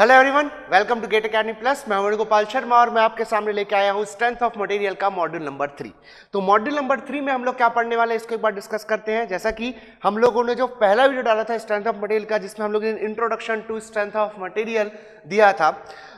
Hello everyone, welcome to GATE academy plus. मैं हूं गोपाल शर्मा और मैं आपके सामने लेके आया हूं स्ट्रेंथ ऑफ मटेरियल का मॉड्यूल नंबर 3। तो मॉड्यूल नंबर 3 में हम लोग क्या पढ़ने वाले हैं इसको एक बार डिस्कस करते हैं। जैसा कि हम लोगों ने जो पहला वीडियो डाला था स्ट्रेंथ ऑफ मटेरियल का, जिसमें हम लोग ने introduction to strength of material दिया था,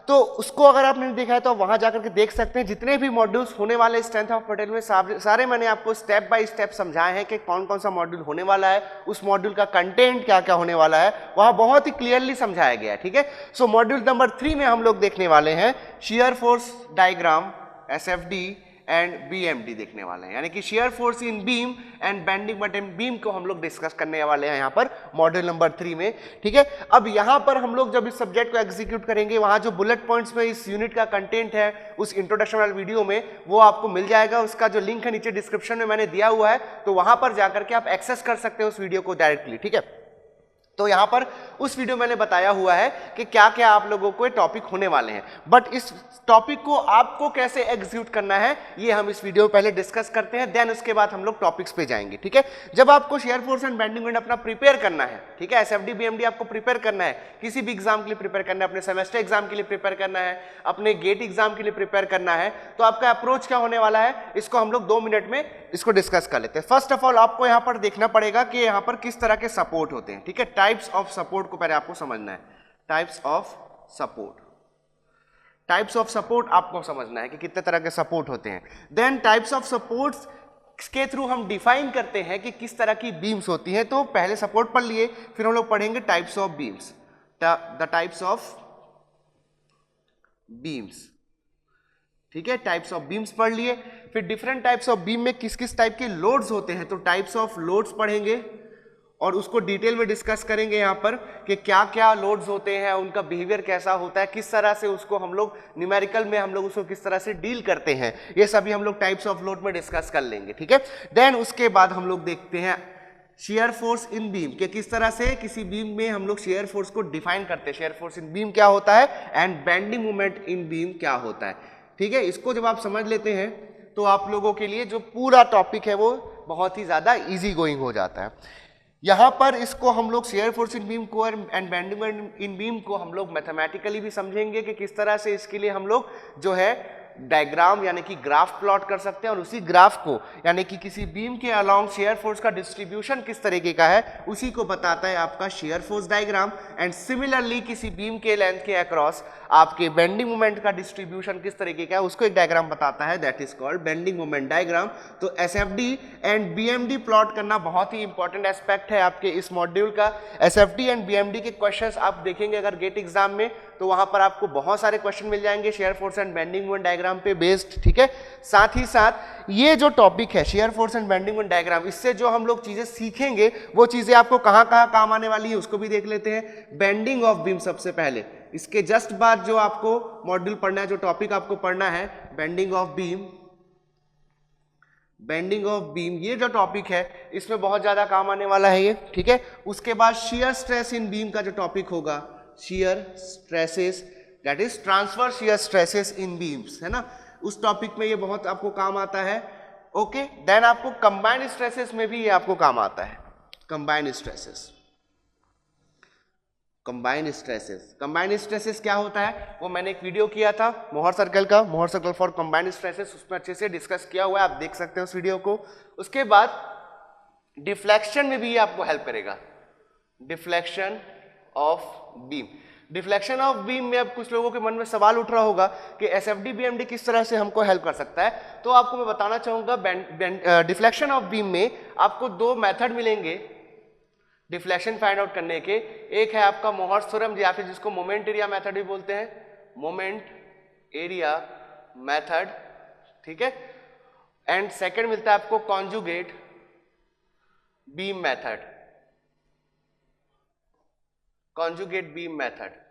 तो उसको अगर आपने देखा है तो वहां जाकर के देख सकते हैं। जितने भी मॉड्यूल्स होने वाले स्ट्रेंथ ऑफ मटेरियल में सारे मैंने आपको स्टेप बाय स्टेप समझाए हैं कि कौन कौन सा मॉड्यूल होने वाला है, उस मॉड्यूल का कंटेंट क्या क्या होने वाला है, वहां बहुत ही क्लियरली समझाया गया है। ठीक है, सो मॉड्यूल नंबर 3 में हम लोग देखने वाले हैं shear force diagram, SFD and BMD देखने वाले हैं, यानी कि shear force in beam and bending moment in beam को हम लोग डिस्कस करने वाले हैं यहाँ पर मॉड्यूल नंबर 3 में। ठीक है, अब यहाँ पर हम लोग जब इस सब्जेक्ट को एग्जीक्यूट करेंगे, वहाँ जो बुलेट पॉइंट्स में इस यूनिट का कंटेंट है उस इंट्रोडक्शन वाले वीडियो में वो आपको मिल जाएगा। उसका जो लिंक है नीचे डिस्क्रिप्शन में मैंने दिया हुआ है, तो वहां पर जाकर के आप एक्सेस कर सकते हो उस वीडियो को डायरेक्टली। ठीक है, तो यहां पर उस वीडियो मैंने बताया हुआ है कि क्या क्या आप लोगों को टॉपिक होने वाले हैं, बट इस टॉपिक को आपको कैसे एग्जीक्यूट करना है ये हम इस वीडियो में पहले डिस्कस करते हैं, देन उसके बाद हम लोग टॉपिक्स पे जाएंगे। ठीक है, जब आपको shear force and bending moment अपना प्रिपेयर करना है, ठीक है, एसएफडी बीएमडी आपको प्रिपेयर करना है, किसी भी एग्जाम के लिए प्रिपेयर करना है, अपने सेमेस्टर एग्जाम के लिए प्रिपेयर करना है, अपने गेट एग्जाम के लिए प्रिपेयर करना है, तो आपका अप्रोच क्या होने वाला है इसको हम लोग 2 मिनट में इसको डिस्कस कर लेते हैं। फर्स्ट ऑफ ऑल आपको यहां पर देखना पड़ेगा कि यहां पर किस तरह के सपोर्ट होते हैं। ठीक है, टाइप्स ऑफ सपोर्ट को पहले आपको समझना है। Types of support, types of support आपको समझना है कि कितने तरह के सपोर्ट होते हैं। देन टाइप्स ऑफ सपोर्ट्स के थ्रू हम डिफाइन करते हैं कि किस तरह की बीम्स होती हैं। तो पहले सपोर्ट पढ़ लिए, फिर हम लोग पढ़ेंगे types of beams, the types of beams. ठीक है, टाइप्स ऑफ बीम्स पढ़ लिए, फिर डिफरेंट टाइप्स ऑफ बीम में किस किस टाइप के लोड्स होते हैं, तो टाइप्स ऑफ लोड्स पढ़ेंगे और उसको डिटेल में डिस्कस करेंगे यहाँ पर कि क्या क्या लोड्स होते हैं, उनका बिहेवियर कैसा होता है, किस तरह से उसको हम लोग न्यूमेरिकल में हम लोग उसको किस तरह से डील करते हैं, ये सभी हम लोग टाइप्स ऑफ लोड में डिस्कस कर लेंगे। ठीक है, देन उसके बाद हम लोग देखते हैं शेयर फोर्स इन बीम के किस तरह से किसी बीम में हम लोग शेयर फोर्स को डिफाइन करते हैं, शेयर फोर्स इन बीम क्या होता है and bending moment in beam क्या होता है। ठीक है, इसको जब आप समझ लेते हैं तो आप लोगों के लिए जो पूरा टॉपिक है वो बहुत ही ज्यादा इजी गोइंग हो जाता है। यहां पर इसको हम लोग शेयर फोर्स इन बीम को एंड बेंडिंग इन बीम को हम लोग मैथमेटिकली भी समझेंगे कि किस तरह से इसके लिए हम लोग जो है डायग्राम यानी कि ग्राफ प्लॉट कर सकते हैं, और उसी ग्राफ को यानी कि किसी बीम के अलोंग शेयर फोर्स का डिस्ट्रीब्यूशन किस तरीके का है उसी को बताता है आपका share force diagram. And similarly किसी बीम के लेंथ के अक्रॉस आपके बेंडिंग मोमेंट का डिस्ट्रीब्यूशन किस तरीके का है उसको एक डायग्राम बताता है, that is called bending moment diagram. तो एसएफडी एंड बीएमडी प्लॉट करना बहुत ही इंपॉर्टेंट एस्पेक्ट है आपके इस मॉड्यूल का। एसएफडी एंड बीएमडी के क्वेश्चंस आप देखेंगे अगर गेट एग्जाम में, तो वहां पर आपको बहुत सारे क्वेश्चन मिल जाएंगे shear force and bending moment diagram पे बेस्ड। ठीक है, साथ ही साथ ये जो टॉपिक है shear force and bending moment diagram, इससे जो हम लोग चीजें सीखेंगे वो चीजें आपको कहां कहां काम आने वाली है उसको भी देख लेते हैं। बेंडिंग ऑफ बीम सबसे पहले, इसके जस्ट बाद जो आपको मॉड्यूल पढ़ना है, जो टॉपिक आपको पढ़ना है bending of beam, bending of beam ये जो टॉपिक है इसमें बहुत ज्यादा काम आने वाला है ये। ठीक है, उसके बाद शियर स्ट्रेस इन बीम का जो टॉपिक होगा, shear stresses, that is transfer shear stresses in beams, है ना, उस टॉपिक में ये बहुत आपको काम आता है। ओके, देन आपको कंबाइंड स्ट्रेसेस में भी ये आपको काम आता है। Combined stresses, combined stresses, combined stresses क्या होता है वो मैंने एक वीडियो किया था मोहर सर्कल का, Mohr circle for combined stresses, उसमें अच्छे से डिस्कस किया हुआ है, आप देख सकते हैं उस वीडियो को। उसके बाद डिफ्लेक्शन में भी ये आपको हेल्प करेगा, deflection of beam. Deflection of beam में अब कुछ लोगों के मन में सवाल उठ रहा होगा कि एसएफडी बीएमडी किस तरह से हमको हेल्प कर सकता है, तो आपको मैं बताना चाहूंगा डिफ्लेक्शन ऑफ बीम में आपको 2 मेथड मिलेंगे डिफ्लेक्शन फाइंड आउट करने के। एक है आपका मोहर्स थ्योरम या फिर जिसको मोमेंट एरिया मेथड भी बोलते हैं, मोमेंट एरिया मेथड। ठीक है, एंड सेकंड मिलता है आपको conjugate beam method, conjugate beam method.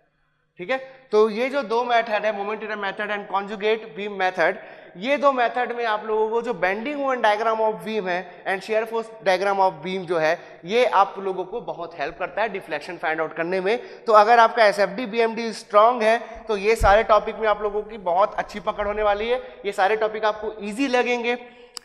ठीक है, तो ये जो 2 मेथड है, moment area method and conjugate beam method, ये 2 मेथड में आप लोगों को जो bending moment diagram of beam है and shear force diagram of beam जो है ये आप लोगों को बहुत हेल्प करता है डिफ्लेक्शन फाइंड आउट करने में। तो अगर आपका एसएफडी बीएमडी स्ट्रांग है तो ये सारे टॉपिक में आप लोगों की बहुत अच्छी पकड़ होने वाली है, ये सारे टॉपिक आपको ईजी लगेंगे।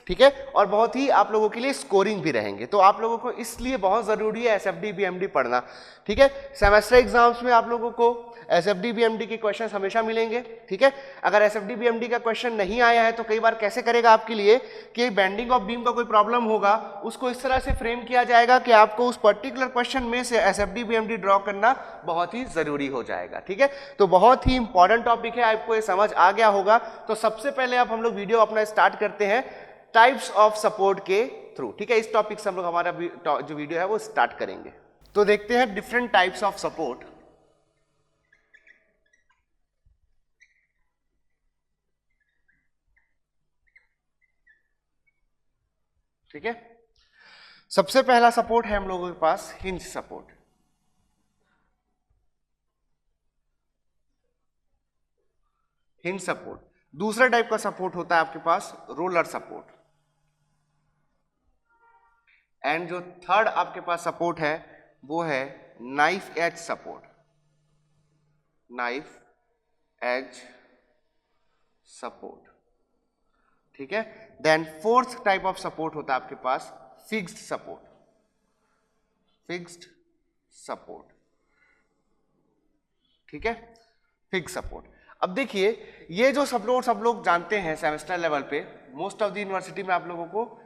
ठीक है, और बहुत ही आप लोगों के लिए स्कोरिंग भी रहेंगे। तो आप लोगों को इसलिए बहुत जरूरी है एसएफडी बीएमडी पढ़ना, ठीक है। सेमेस्टर एग्जाम्स में आप लोगों को एसएफडी बीएमडी के क्वेश्चंस हमेशा मिलेंगे, ठीक है। अगर एसएफडी बीएमडी का क्वेश्चन नहीं आया है तो कई बार कैसे करेगा आपके लिए कि बेंडिंग ऑफ बीम का कोई प्रॉब्लम होगा, उसको इस तरह से फ्रेम किया जाएगा कि आपको उस पर्टिकुलर क्वेश्चन में से एसएफडी बीएमडी ड्रॉ करना बहुत ही जरूरी हो जाएगा, ठीक है। तो बहुत ही इंपॉर्टेंट टॉपिक है, आपको ये समझ आ गया होगा। तो सबसे पहले अब हम लोग वीडियो अपना स्टार्ट करते हैं टाइप्स ऑफ सपोर्ट के थ्रू, ठीक है। इस टॉपिक से हम लोग हमारा जो वीडियो है वो स्टार्ट करेंगे। तो देखते हैं डिफरेंट टाइप्स ऑफ सपोर्ट। ठीक है, सबसे पहला सपोर्ट है हम लोगों के पास हिंज सपोर्ट। Hinge support. दूसरा टाइप का सपोर्ट होता है आपके पास रोलर सपोर्ट। एंड जो थर्ड आपके पास सपोर्ट है वो है knife edge support. Knife edge support, ठीक है। Then fourth type of support होता है आपके पास फिक्स्ड सपोर्ट। फिक्स्ड सपोर्ट, ठीक है, फिक्स्ड सपोर्ट। अब देखिए ये जो सपोर्ट सब लोग जानते हैं सेमेस्टर लेवल पे, मोस्ट ऑफ द यूनिवर्सिटी में आप लोगों को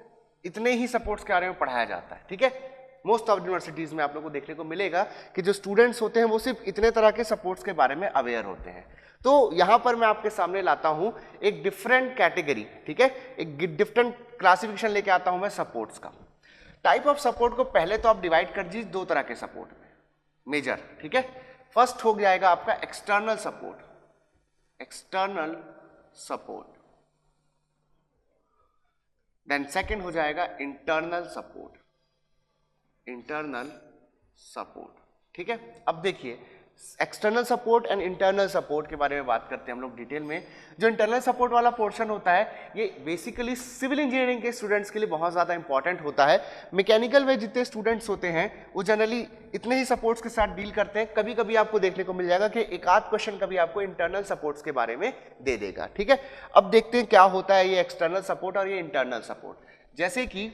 इतने ही सपोर्ट्स के बारे में पढ़ाया जाता है, ठीक है। मोस्ट ऑफ यूनिवर्सिटीज में आप लोगों को देखने को मिलेगा कि जो स्टूडेंट्स होते हैं वो सिर्फ इतने तरह के सपोर्ट्स के बारे में अवेयर होते हैं। तो यहां पर मैं आपके सामने लाता हूं एक डिफरेंट कैटेगरी, ठीक है, एक डिफरेंट क्लासिफिकेशन लेके आता हूं मैं सपोर्ट्स का। टाइप ऑफ सपोर्ट को पहले तो आप डिवाइड कर दीजिए दो तरह के सपोर्ट में मेजर, ठीक है। फर्स्ट हो जाएगा आपका external support. External support. Then second हो जाएगा इंटरनल सपोर्ट। इंटरनल सपोर्ट, ठीक है। अब देखिए external support and internal support के बारे में बात करते हैं हम लोग डिटेल में। जो इंटरनल सपोर्ट वाला पोर्शन होता है ये बेसिकली सिविल इंजीनियरिंग के स्टूडेंट्स के लिए बहुत ज़्यादा इंपॉर्टेंट होता है। मैकेनिकल में जितने स्टूडेंट्स होते हैं वो जनरली इतने ही सपोर्ट्स के साथ डील करते हैं। कभी कभी आपको देखने को मिल जाएगा कि एक आध क्वेश्चन कभी आपको इंटरनल सपोर्ट्स के बारे में दे देगा, ठीक है। अब देखते हैं क्या होता है ये एक्सटर्नल सपोर्ट और ये इंटरनल सपोर्ट। जैसे कि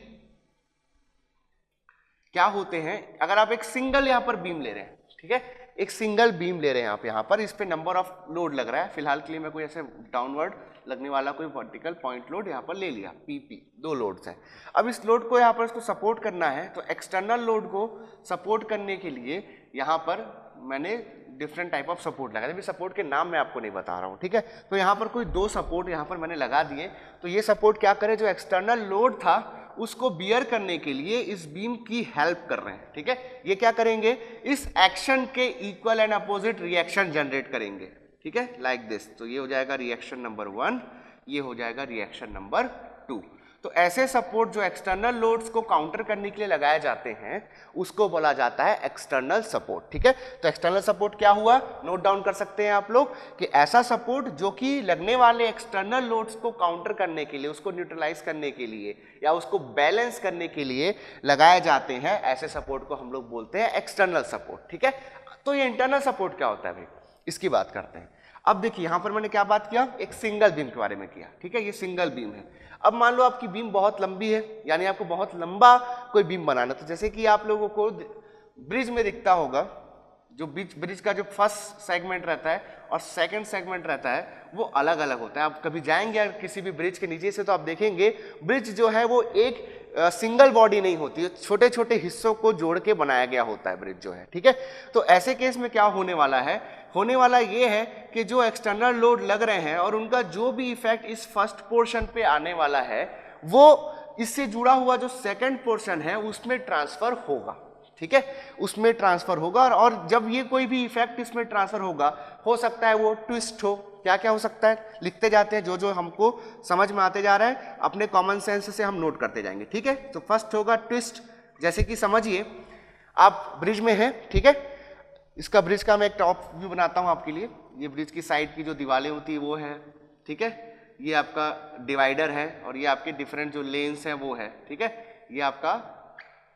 क्या होते हैं, अगर आप एक सिंगल यहां पर बीम ले रहे हैं, ठीक है, एक सिंगल बीम ले रहे हैं आप यहां पर, इस पे नंबर ऑफ लोड लग रहा है। फिलहाल के लिए मैं कोई ऐसे डाउनवर्ड लगने वाला कोई वर्टिकल पॉइंट लोड यहां पर ले लिया, पीपी, दो लोड्स हैं। अब इस लोड को यहां पर इसको सपोर्ट करना है, तो एक्सटर्नल लोड को सपोर्ट करने के लिए यहां पर मैंने डिफरेंट टाइप ऑफ सपोर्ट लगा दिया। सपोर्ट के नाम मैं आपको नहीं बता रहा हूं, ठीक है। तो यहां पर कोई दो सपोर्ट यहां पर मैंने लगा दिए। तो ये सपोर्ट क्या करे, जो एक्सटर्नल लोड था उसको बियर करने के लिए इस बीम की हेल्प कर रहे हैं, ठीक है। ये क्या करेंगे, इस एक्शन के equal and opposite reaction generate करेंगे, ठीक है, लाइक दिस। तो ये हो जाएगा रिएक्शन नंबर 1, ये हो जाएगा रिएक्शन नंबर 2। तो ऐसे सपोर्ट जो एक्सटर्नल लोड्स को काउंटर करने के लिए लगाए जाते हैं उसको बोला जाता है एक्सटर्नल सपोर्ट, ठीक है। तो एक्सटर्नल सपोर्ट क्या हुआ, नोट डाउन कर सकते हैं आप लोग कि ऐसा सपोर्ट जो कि लगने वाले एक्सटर्नल लोड्स को काउंटर करने के लिए, उसको न्यूट्रलाइज करने के लिए या उसको बैलेंस करने के लिए लगाए जाते हैं, ऐसे सपोर्ट को हम लोग बोलते हैं एक्सटर्नल सपोर्ट, ठीक है। तो ये इंटरनल सपोर्ट क्या होता है भाई, इसकी बात करते हैं। अब देखिए यहां पर मैंने क्या बात किया, एक सिंगल बीम के बारे में किया, ठीक है। ये सिंगल बीम है। अब मान लो आपकी बीम बहुत लंबी है, यानी आपको बहुत लंबा कोई बीम बनाना, तो जैसे कि आप लोगों को ब्रिज में दिखता होगा, जो ब्रिज का जो फर्स्ट सेगमेंट रहता है और सेकंड सेगमेंट रहता है वो अलग अलग होता है। आप कभी जाएंगे किसी भी ब्रिज के नीचे से तो आप देखेंगे ब्रिज जो है वो एक सिंगल बॉडी नहीं होती है, छोटे छोटे हिस्सों को जोड़ के बनाया गया होता है ब्रिज जो है, ठीक है। तो ऐसे केस में क्या होने वाला है, होने वाला ये है कि जो एक्सटर्नल लोड लग रहे हैं और उनका जो भी इफेक्ट इस फर्स्ट पोर्शन पे आने वाला है वो इससे जुड़ा हुआ जो सेकंड पोर्शन है उसमें ट्रांसफर होगा, ठीक है, उसमें ट्रांसफर होगा। और जब ये कोई भी इफेक्ट इसमें ट्रांसफर होगा, हो सकता है वो ट्विस्ट हो, क्या क्या हो सकता है, लिखते जाते हैं, जो जो हमको समझ में आते जा रहा है अपने कॉमन सेंस से हम नोट करते जाएंगे, ठीक है। तो फर्स्ट होगा ट्विस्ट। जैसे कि समझिए आप ब्रिज में हैं, ठीक है, इसका ब्रिज का मैं एक टॉप व्यू बनाता हूं आपके लिए। ये ब्रिज की साइड की जो दीवारें होती है वो है, ठीक है, ये आपका डिवाइडर है और ये आपके डिफरेंट जो लेन्स हैं वो है, ठीक है, ये आपका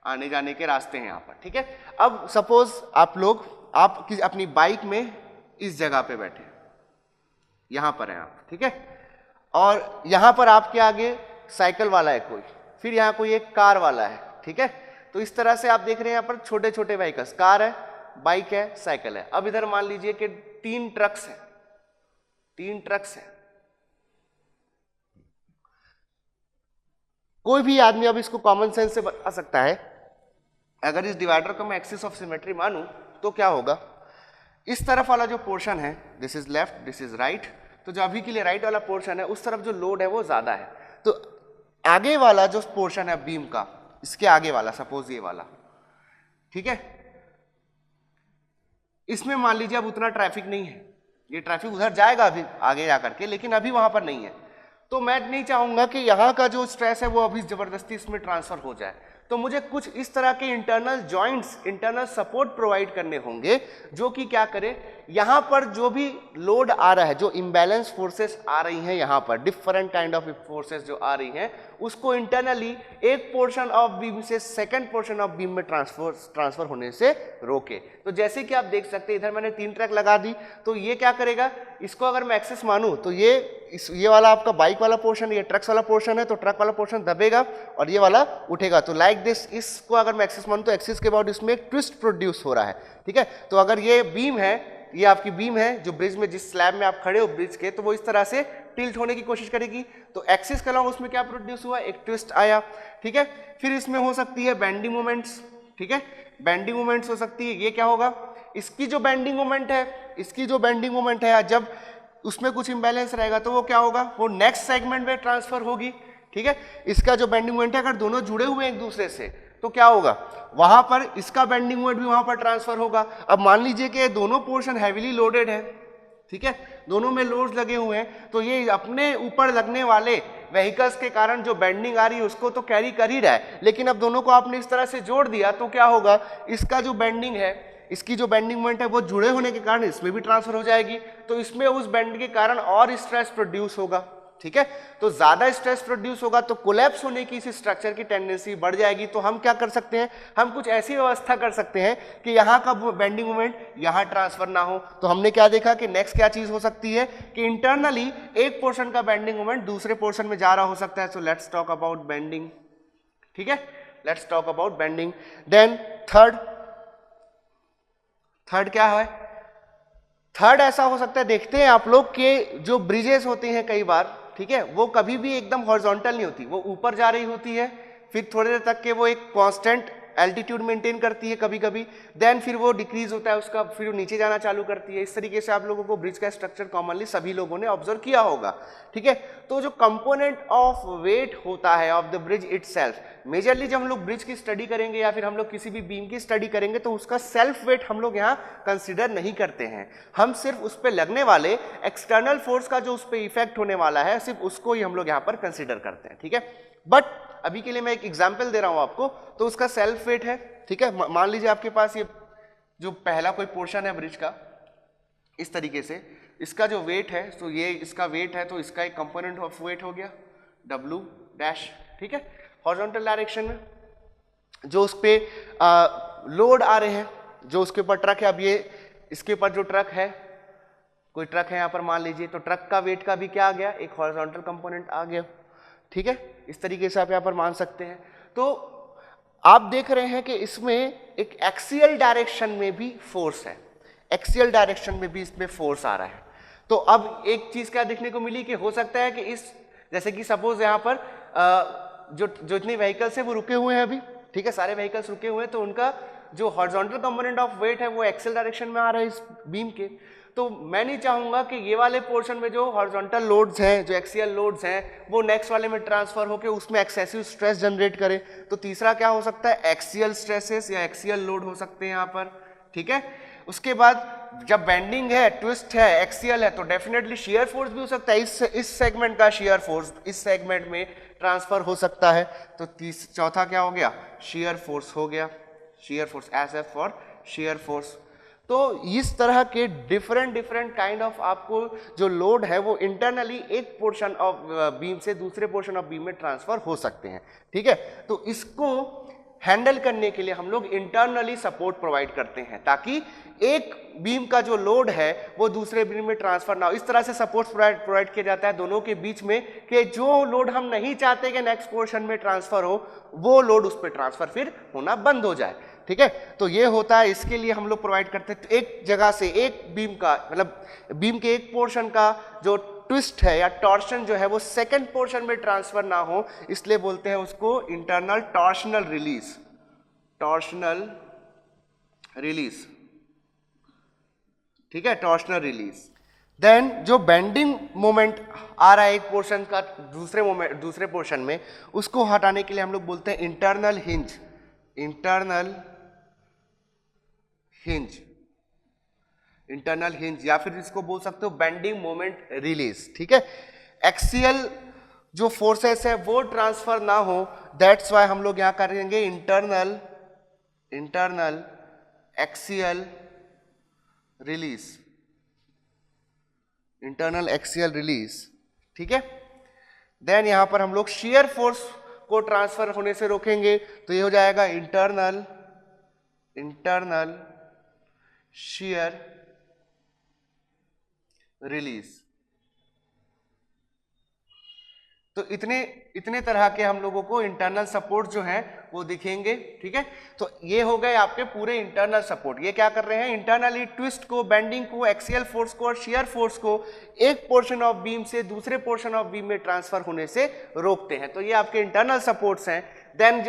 आने जाने के रास्ते हैं यहाँ पर, ठीक है। अब सपोज आप लोग अपनी बाइक में इस जगह पे बैठे, यहाँ पर हैं आप, ठीक है, और यहाँ पर आपके आगे साइकिल वाला है कोई, फिर यहाँ कोई एक कार वाला है, ठीक है। तो इस तरह से आप देख रहे हैं यहाँ पर छोटे छोटे व्हीकल्स, कार है, बाइक है, साइकिल है। अब इधर मान लीजिए कि 3 ट्रक्स हैं, 3 ट्रक्स हैं। कोई भी आदमी अब इसको कॉमन सेंस से बता सकता है, अगर इस डिवाइडर को मैं एक्सिस ऑफ सिमेट्री मानूं तो क्या होगा, इस तरफ वाला जो पोर्शन है, this is left, this is right, तो जो अभी के लिए राइट वाला पोर्शन है उस तरफ जो लोड है वो ज्यादा है, तो आगे वाला जो पोर्शन है बीम का, इसके आगे वाला, सपोज ये वाला, ठीक है, इसमें मान लीजिए अब उतना ट्रैफिक नहीं है, ये ट्रैफिक उधर जाएगा अभी आगे जाकर के, लेकिन अभी वहां पर नहीं है। तो मैं नहीं चाहूंगा कि यहाँ का जो स्ट्रेस है वो अभी जबरदस्ती इसमें ट्रांसफर हो जाए, तो मुझे कुछ इस तरह के internal joints, internal support provide करने होंगे जो कि क्या करे, यहाँ पर जो भी लोड आ रहा है, जो इम्बैलेंस फोर्सेस आ रही हैं यहाँ पर, डिफरेंट काइंड ऑफ फोर्सेस जो आ रही हैं, उसको इंटरनली एक पोर्शन ऑफ बीम से सेकंड पोर्शन ऑफ बीम में ट्रांसफर होने से रोके। तो जैसे कि आप देख सकते हैं इधर मैंने 3 ट्रैक लगा दी, तो ये क्या करेगा, इसको अगर मैं एक्सेस मानूं तो ये वाला आपका बाइक वाला पोर्शन, ये ट्रक्स वाला पोर्शन है, तो ट्रक वाला पोर्शन दबेगा और ये वाला उठेगा। तो लाइक दिस, इसको अगर मैं एक्सेस मानूं तो एक्सेस के बाद इसमें एक ट्विस्ट प्रोड्यूस हो रहा है, ठीक है। तो अगर ये बीम है, ये आपकी बीम है जो ब्रिज में, जिस स्लैब में आप खड़े हो ब्रिज के, तो वो इस तरह से टिल्ट होने की कोशिश करेगी, तो एक्सिस के अलावा उसमें क्या प्रोड्यूस हुआ, एक ट्विस्ट आया, ठीक है। फिर इसमें हो सकती है बेंडिंग मोमेंट्स, ठीक है, बेंडिंग मोमेंट्स हो सकती है। ये क्या होगा, इसकी जो बेंडिंग मोमेंट है, इसकी जो बेंडिंग मोमेंट है, जब उसमें कुछ इंबैलेंस रहेगा तो वो क्या होगा, वो नेक्स्ट सेगमेंट में ट्रांसफर होगी, ठीक है। इसका जो बेंडिंग मोमेंट है, अगर दोनों जुड़े हुए हैं एक दूसरे से तो क्या होगा, वहां पर इसका बेंडिंग मोमेंट भी वहां पर ट्रांसफर होगा। अब मान लीजिए कि दोनों पोर्शन हैवीली लोडेड है, ठीक है, दोनों में लोड्स लगे हुए हैं, तो ये अपने ऊपर लगने वाले व्हीकल्स के कारण जो बेंडिंग आ रही है उसको तो कैरी कर ही रहा है, लेकिन अब दोनों को आपने इस तरह से जोड़ दिया तो क्या होगा, इसका जो बेंडिंग है, इसकी जो बेंडिंग मोमेंट है वो जुड़े होने के कारण इसमें भी ट्रांसफर हो जाएगी, तो इसमें उस बेंड के कारण और स्ट्रेस प्रोड्यूस होगा, ठीक है। तो ज्यादा स्ट्रेस प्रोड्यूस होगा तो कोलैप्स होने की इस स्ट्रक्चर की टेंडेंसी बढ़ जाएगी। तो हम क्या कर सकते हैं, हम कुछ ऐसी व्यवस्था कर सकते हैं कि यहाँ का बेंडिंग मोमेंट यहाँ ट्रांसफर ना हो। तो हमने क्या देखा कि नेक्स्ट क्या चीज हो सकती है कि इंटरनली एक पोर्शन का बेंडिंग मोमेंट दूसरे पोर्शन में जा रहा हो सकता है। So let's talk about bending, ठीक है, let's talk about bending. Then third क्या है, थर्ड ऐसा हो सकता है, देखते हैं आप लोग के जो ब्रिजेस होते हैं कई बार, ठीक है, वो कभी भी एकदम हॉरिजॉन्टल नहीं होती, वो ऊपर जा रही होती है, फिर थोड़ी देर तक के वो एक कांस्टेंट एल्टीट्यूड मेंटेन करती है कभी कभी, देन फिर वो डिक्रीज होता है उसका, फिर वो नीचे जाना चालू करती है। इस तरीके से आप लोगों को ब्रिज का स्ट्रक्चर कॉमनली सभी लोगों ने ऑब्जर्व किया होगा, ठीक है। तो जो कंपोनेंट ऑफ वेट होता है of the bridge itself, majorly जब हम लोग ब्रिज की स्टडी करेंगे या फिर हम लोग किसी भी बीम की स्टडी करेंगे तो उसका सेल्फ वेट हम लोग यहाँ कंसिडर नहीं करते हैं, हम सिर्फ उस पर लगने वाले एक्सटर्नल फोर्स का जो उस पर इफेक्ट होने वाला है सिर्फ उसको ही हम लोग यहाँ पर कंसिडर करते हैं, ठीक है। बट अभी के लिए मैं एक एग्जाम्पल दे रहा हूं आपको, तो उसका सेल्फ वेट है, ठीक है। मान लीजिए आपके पास ये जो पहला कोई पोर्शन है ब्रिज का, इस तरीके से इसका जो वेट है, तो ये इसका वेट है, तो इसका एक कंपोनेंट ऑफ वेट हो गया W डैश, ठीक है, हॉरिजॉन्टल डायरेक्शन में जो उस पे लोड आ रहे हैं, जो उसके ऊपर ट्रक है। अब ये इसके ऊपर जो ट्रक है, कोई ट्रक है यहाँ पर मान लीजिए, तो ट्रक का वेट का भी क्या आ गया, एक हॉरिजॉन्टल कंपोनेंट आ गया, ठीक है। इस तरीके से आप यहाँ पर मान सकते हैं। तो आप देख रहे हैं कि इसमें एक एक्सियल डायरेक्शन में भी फोर्स है, एक्सियल डायरेक्शन में भी इसमें फोर्स आ रहा है। तो अब एक चीज क्या देखने को मिली कि हो सकता है कि इस, जैसे कि सपोज यहाँ पर जो इतने व्हीकल्स हैं वो रुके हुए हैं अभी, ठीक है, सारे व्हीकल्स रुके हुए हैं, तो उनका जो हॉरिजॉन्टल कंपोनेंट ऑफ वेट है वो एक्सियल डायरेक्शन में आ रहा है इस बीम के। तो मैं नहीं चाहूंगा कि ये वाले पोर्शन में जो हॉरिजॉन्टल लोड्स हैं, जो एक्सियल लोड्स हैं, वो नेक्स्ट वाले में ट्रांसफर होकर उसमें एक्सेसिव स्ट्रेस जनरेट करे। तो तीसरा क्या हो सकता है, एक्सियल स्ट्रेसेस या एक्सियल लोड हो सकते हैं यहाँ पर, ठीक है। उसके बाद जब बेंडिंग है, ट्विस्ट है, एक्सियल है, तो डेफिनेटली शियर फोर्स भी हो सकता है, इस सेगमेंट का शियर फोर्स इस सेगमेंट में ट्रांसफर हो सकता है। तो चौथा क्या हो गया, शियर फोर्स हो गया, shear force, S F for shear force. तो इस तरह के डिफरेंट काइंड ऑफ आपको जो लोड है वो इंटरनली एक पोर्शन ऑफ बीम से दूसरे पोर्शन ऑफ बीम में ट्रांसफर हो सकते हैं, ठीक है। तो इसको हैंडल करने के लिए हम लोग इंटरनली सपोर्ट प्रोवाइड करते हैं, ताकि एक बीम का जो लोड है वो दूसरे बीम में ट्रांसफर ना हो। इस तरह से सपोर्ट प्रोवाइड किया जाता है दोनों के बीच में, कि जो लोड हम नहीं चाहते कि नेक्स्ट पोर्शन में ट्रांसफर हो, वो लोड उस पर ट्रांसफर फिर होना बंद हो जाए। ठीक है, तो ये होता है, इसके लिए हम लोग प्रोवाइड करते हैं। तो एक जगह से एक बीम का, मतलब बीम के एक पोर्शन का जो ट्विस्ट है या टॉर्शन जो है वो सेकंड पोर्शन में ट्रांसफर ना हो, इसलिए बोलते हैं उसको internal torsional release, torsional release. ठीक है, टॉर्शनल रिलीज। देन जो बेंडिंग मोमेंट आ रहा है एक पोर्शन का दूसरे पोर्शन में, उसको हटाने के लिए हम लोग बोलते हैं internal hinge, internal hinge, internal hinge, या फिर इसको बोल सकते हो बेंडिंग मोमेंट रिलीज। ठीक है, एक्सियल जो फोर्सेस है वो ट्रांसफर ना हो, दैट्स वाई हम लोग यहां करेंगे internal axial release, internal axial release. ठीक है, देन यहां पर हम लोग शियर फोर्स को ट्रांसफर होने से रोकेंगे, तो ये हो जाएगा इंटरनल शियर रिलीज। तो इतने तरह के हम लोगों को इंटरनल सपोर्ट जो है वो दिखेंगे। ठीक है, तो ये हो गए आपके पूरे इंटरनल सपोर्ट। ये क्या कर रहे हैं, इंटरनली ट्विस्ट को, बेंडिंग को, एक्सियल फोर्स को और शियर फोर्स को एक पोर्शन ऑफ बीम से दूसरे पोर्शन ऑफ बीम में ट्रांसफर होने से रोकते हैं। तो ये आपके इंटरनल सपोर्ट्स हैं। देन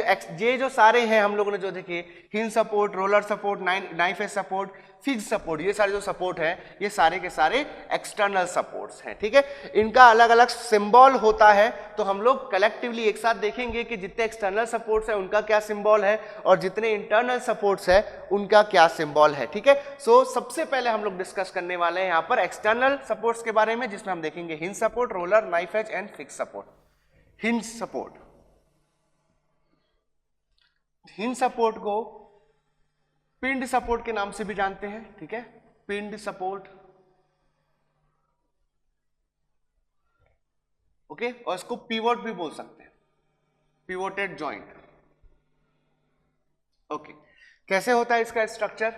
ये जो सारे हैं हम लोगों ने जो देखे, hinge support, roller support, knife edge support, fix support, ये सारे जो सपोर्ट है ये सारे के सारे एक्सटर्नल सपोर्ट्स हैं। ठीक है, इनका अलग अलग सिंबल होता है, तो हम लोग कलेक्टिवली एक साथ देखेंगे कि जितने एक्सटर्नल सपोर्ट्स है उनका क्या सिंबल है और जितने इंटरनल सपोर्ट्स है उनका क्या सिंबल है। ठीक है, सो सबसे पहले हम लोग डिस्कस करने वाले हैं यहाँ पर एक्सटर्नल सपोर्ट्स के बारे में, जिसमें हम देखेंगे hinge support, roller, knife edge and fix support. Hinge support, hinge support को पिंड सपोर्ट के नाम से भी जानते हैं। ठीक है, पिंड सपोर्ट, ओके, और इसको पिवोट भी बोल सकते हैं, पिवोटेड जॉइंट। ओके, कैसे होता है इसका स्ट्रक्चर,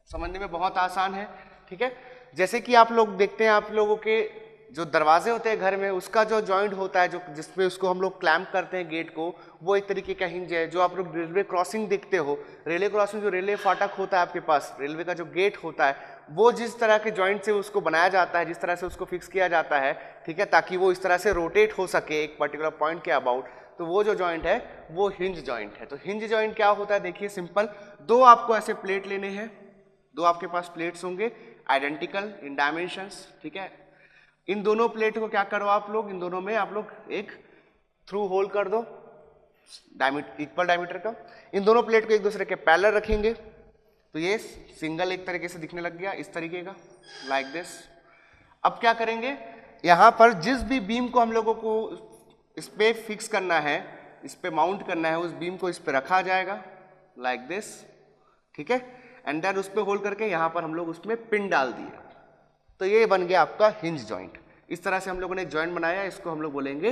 समझने में बहुत आसान है। ठीक है, जैसे कि आप लोग देखते हैं, आप लोगों के जो दरवाजे होते हैं घर में, उसका जो जॉइंट होता है, जो जिसपे उसको हम लोग क्लैंप करते हैं गेट को, वो एक तरीके का हिंज है। जो आप लोग रेलवे क्रॉसिंग देखते हो, रेलवे क्रॉसिंग जो रेलवे फाटक होता है आपके पास, रेलवे का जो गेट होता है, वो जिस तरह के जॉइंट से उसको बनाया जाता है, जिस तरह से उसको फिक्स किया जाता है, ठीक है, ताकि वो इस तरह से रोटेट हो सके एक पर्टिकुलर पॉइंट के अबाउट, तो वो जो जॉइंट है वो हिंज जॉइंट है। तो हिंज जॉइंट क्या होता है, देखिए सिंपल, दो आपको ऐसे प्लेट लेने हैं, दो आपके पास प्लेट्स होंगे आइडेंटिकल इन डायमेंशंस। ठीक है, इन दोनों प्लेट को क्या करो आप लोग, इन दोनों में आप लोग एक थ्रू होल कर दो इक्वल डायमीटर का। इन दोनों प्लेट को एक दूसरे के पैरेलल रखेंगे, तो ये सिंगल एक तरीके से दिखने लग गया, इस तरीके का, लाइक दिस। अब क्या करेंगे, यहां पर जिस भी बीम को हम लोगों को इस पे फिक्स करना है, इस पे माउंट करना है, उस बीम को इस पे रखा जाएगा लाइक दिस। ठीक है, एंड देन उस पे होल्ड करके यहां पर हम लोग उसमें पिन डाल दिए, तो ये बन गया आपका हिंज जॉइंट। इस तरह से हम लोगों ने जॉइंट बनाया, इसको हम लोग बोलेंगे